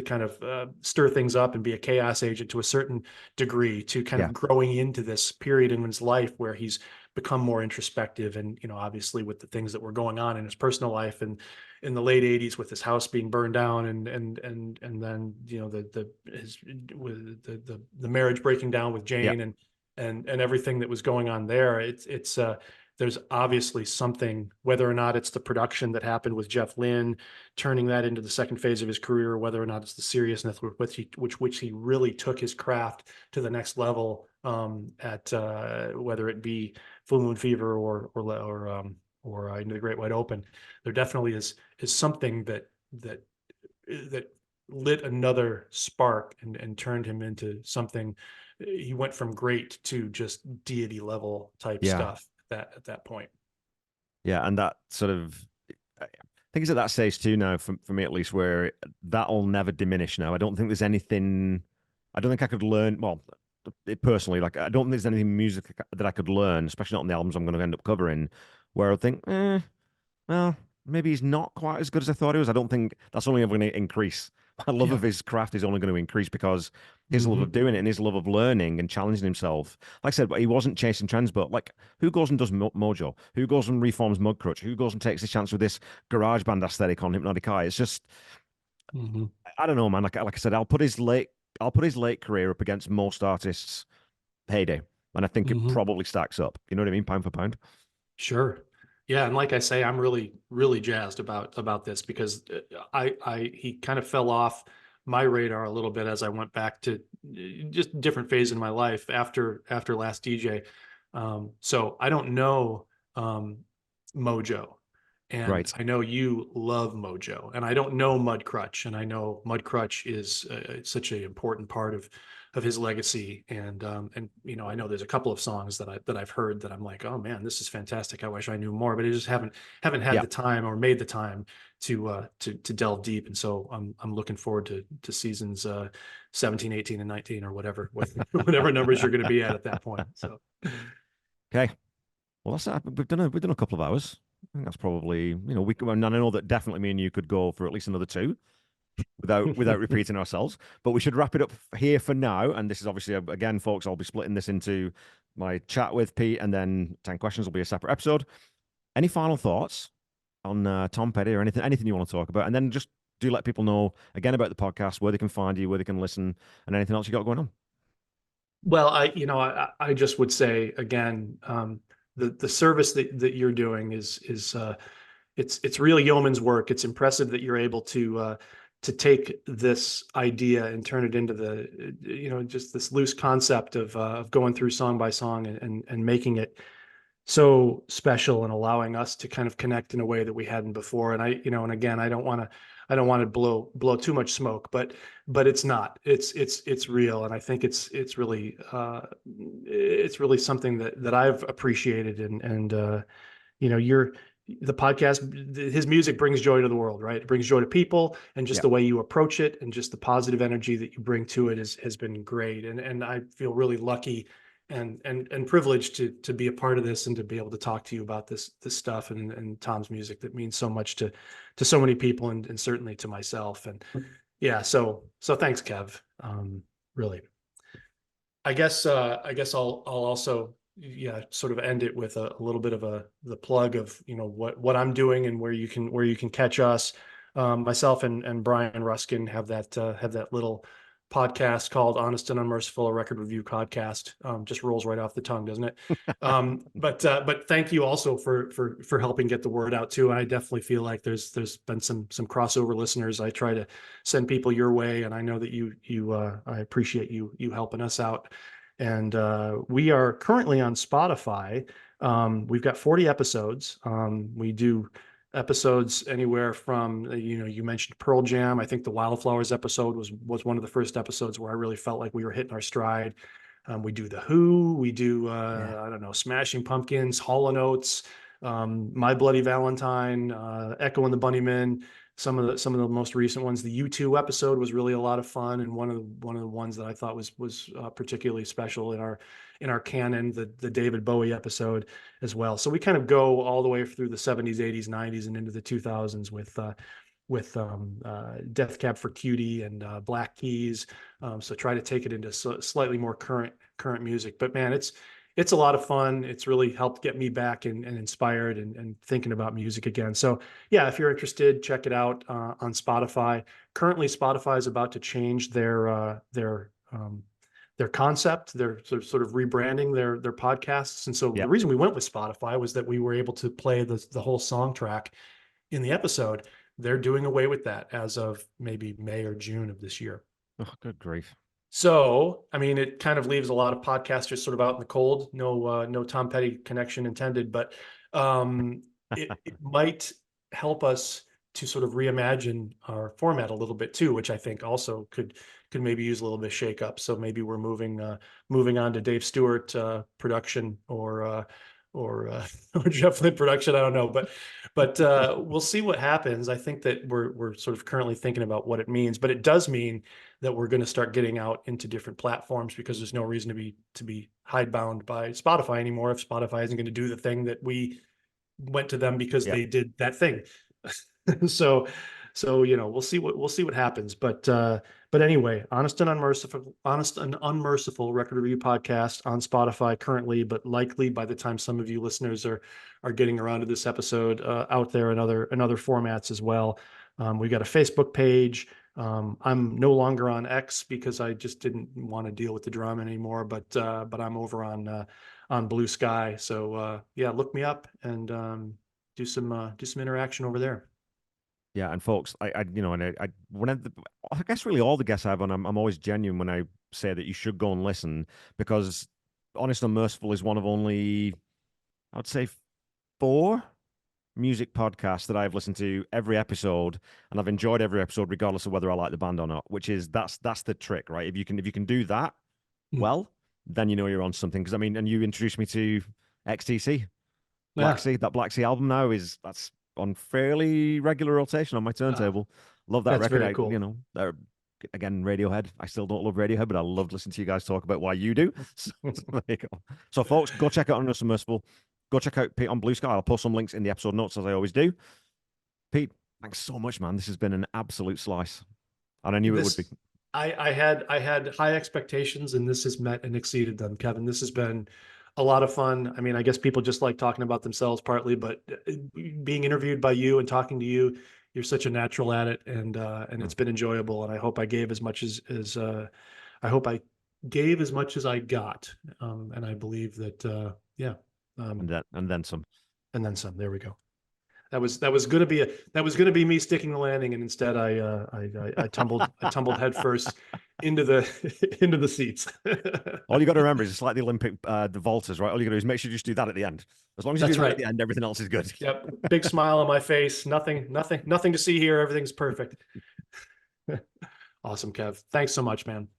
kind of stir things up and be a chaos agent to a certain degree, to kind Yeah. of growing into this period in his life where he's become more introspective. And obviously with the things that were going on in his personal life, and in the late 80s with his house being burned down, and then the marriage breaking down with Yeah. Jane, and everything that was going on there. It's there's obviously something, whether or not it's the production that happened with Jeff Lynne, turning that into the second phase of his career, or whether or not it's the seriousness with which he really took his craft to the next level, at whether it be Full Moon Fever or Into the Great Wide Open. There definitely is something that lit another spark and turned him into something. He went from great to just deity level type Yeah. stuff at that point. Yeah. And that sort of, think it's at that stage too now, for me at least, where that'll never diminish now. I don't think there's anything, I don't think I could learn, well, personally, like, I don't think there's anything music that I could learn, especially not on the albums I'm going to end up covering, where I think, well, maybe he's not quite as good as I thought he was. I don't think that's only ever going to increase. My love of his craft is only going to increase because his love of doing it and his love of learning and challenging himself. Like I said, but he wasn't chasing trends, but like, who goes and does Mojo? Who goes and reforms Mudcrutch? Who goes and takes a chance with this garage band aesthetic on Hypnotic Eye? It's just, I don't know, man. Like I said, I'll put his late career up against most artists' heyday, and I think it probably stacks up. You know what I mean, pound for pound. Sure. Yeah, and like I say, I'm really, really jazzed about this because he kind of fell off my radar a little bit as I went back to just different phase in my life after Last DJ. So I don't know Mojo, and Right. I know you love Mojo, and I don't know Mudcrutch, and I know Mudcrutch is such an important part of his legacy, and you know, I know there's a couple of songs that I've heard that I'm like, oh man, this is fantastic. I wish I knew more, but I just haven't had the time or made the time to delve deep. And so I'm looking forward to seasons 17, 18, and 19 or whatever whatever numbers you're going to be at that point. So Okay. Well, that's we've done a couple of hours. I think that's probably, you know, and I know that definitely me and you could go for at least another two without repeating ourselves. But we should wrap it up here for now. And this is obviously, again, folks, I'll be splitting this into my chat with Pete, and then 10 questions will be a separate episode. Any final thoughts on Tom Petty or anything you want to talk about? And then just do let people know again about the podcast, where they can find you, where they can listen, and anything else you got going on. Well, I just would say again, the service that you're doing is it's real yeoman's work. It's impressive that you're able to take this idea and turn it into just this loose concept of going through song by song and making it so special and allowing us to kind of connect in a way that we hadn't before. And and again, I don't want to blow too much smoke, but it's not. It's real, and I think it's really something that I've appreciated, and the podcast, his music brings joy to the world, right? It brings joy to people, and just the way you approach it and just the positive energy that you bring to it has been great. And I feel really lucky and privileged to be a part of this and to be able to talk to you about this stuff and Tom's music that means so much to so many people, and certainly to myself. And yeah, so thanks, Kev. Really. I guess I'll also sort of end it with a little bit of the plug of what I'm doing and where you can catch us. Myself and Brian Ruskin have that little podcast called Honest and Unmerciful, a record review podcast. Just rolls right off the tongue, doesn't it? But thank you also for helping get the word out too. And I definitely feel like there's been some crossover listeners. I try to send people your way, and I know that I appreciate you helping us out. And we are currently on Spotify. We've got 40 episodes. We do episodes anywhere from, you mentioned Pearl Jam. I think the Wildflowers episode was one of the first episodes where I really felt like we were hitting our stride. We do The Who. We do, I don't know, Smashing Pumpkins, Hall & Oates, My Bloody Valentine, Echo and the Bunnymen. Some of the most recent ones. The U2 episode was really a lot of fun, and one of the ones that I thought was particularly special in our canon, the David Bowie episode as well. So we kind of go all the way through the 70s, 80s, 90s, and into the 2000s with Death Cab for Cutie and Black Keys. So try to take it into slightly more current music. But man, it's a lot of fun. It's really helped get me back and inspired and thinking about music again. So yeah, if you're interested, check it out on Spotify. Currently, Spotify is about to change their concept. They're sort of rebranding their podcasts. And so the reason we went with Spotify was that we were able to play the whole song track in the episode. They're doing away with that as of maybe May or June of this year. Oh, good grief. So, I mean, it kind of leaves a lot of podcasters sort of out in the cold. No Tom Petty connection intended, but it might help us to sort of reimagine our format a little bit too, which I think also could maybe use a little bit of shake up. So maybe we're moving on to Dave Stewart production or or Jeff Lynne production. I don't know, but we'll see what happens. I think that we're sort of currently thinking about what it means, but it does mean that we're going to start getting out into different platforms, because there's no reason to be hidebound by Spotify anymore if Spotify isn't going to do the thing that we went to them because they did that thing. So we'll see what happens. But anyway, honest and unmerciful record review podcast on Spotify currently, but likely by the time some of you listeners are getting around to this episode, out there in other formats as well. We got a Facebook page. I'm no longer on X because I just didn't want to deal with the drama anymore, but I'm over on Blue Sky. So look me up and do some interaction over there. Yeah, and folks, I guess really all the guests I have on, I'm always genuine when I say that you should go and listen, because Honest and Merciful is one of only, I would say, 4 music podcasts that I've listened to every episode, and I've enjoyed every episode regardless of whether I like the band or not. Which is that's the trick, right? If you can do that, well, then you know you're on something. Because I mean, and you introduced me to XTC, Black Sea. That Black Sea album now that's on fairly regular rotation on my turntable. Love that record. Very cool. Again, Radiohead. I still don't love Radiohead, but I love listening to you guys talk about why you do. So, there you go. So folks, go check out Honest and Merciful. Go check out Pete on Blue Sky. I'll post some links in the episode notes as I always do. Pete, thanks so much, man. This has been an absolute slice, and I knew it would be. I had high expectations, and this has met and exceeded them, Kevin. This has been a lot of fun. I mean, I guess people just like talking about themselves partly, but being interviewed by you and talking to you, you're such a natural at it, and it's been enjoyable. And I hope I gave as much as I hope I gave as much as I got. And I believe that and then some. And then some. There we go. That was going to be me sticking the landing, and instead I tumbled headfirst into the seats. All you got to remember is it's like the Olympic the vaulters, right? All you got to do is make sure you just do that at the end. As long as you do that at the end, everything else is good. Yep, big smile on my face. Nothing to see here. Everything's perfect. Awesome, Kev. Thanks so much, man.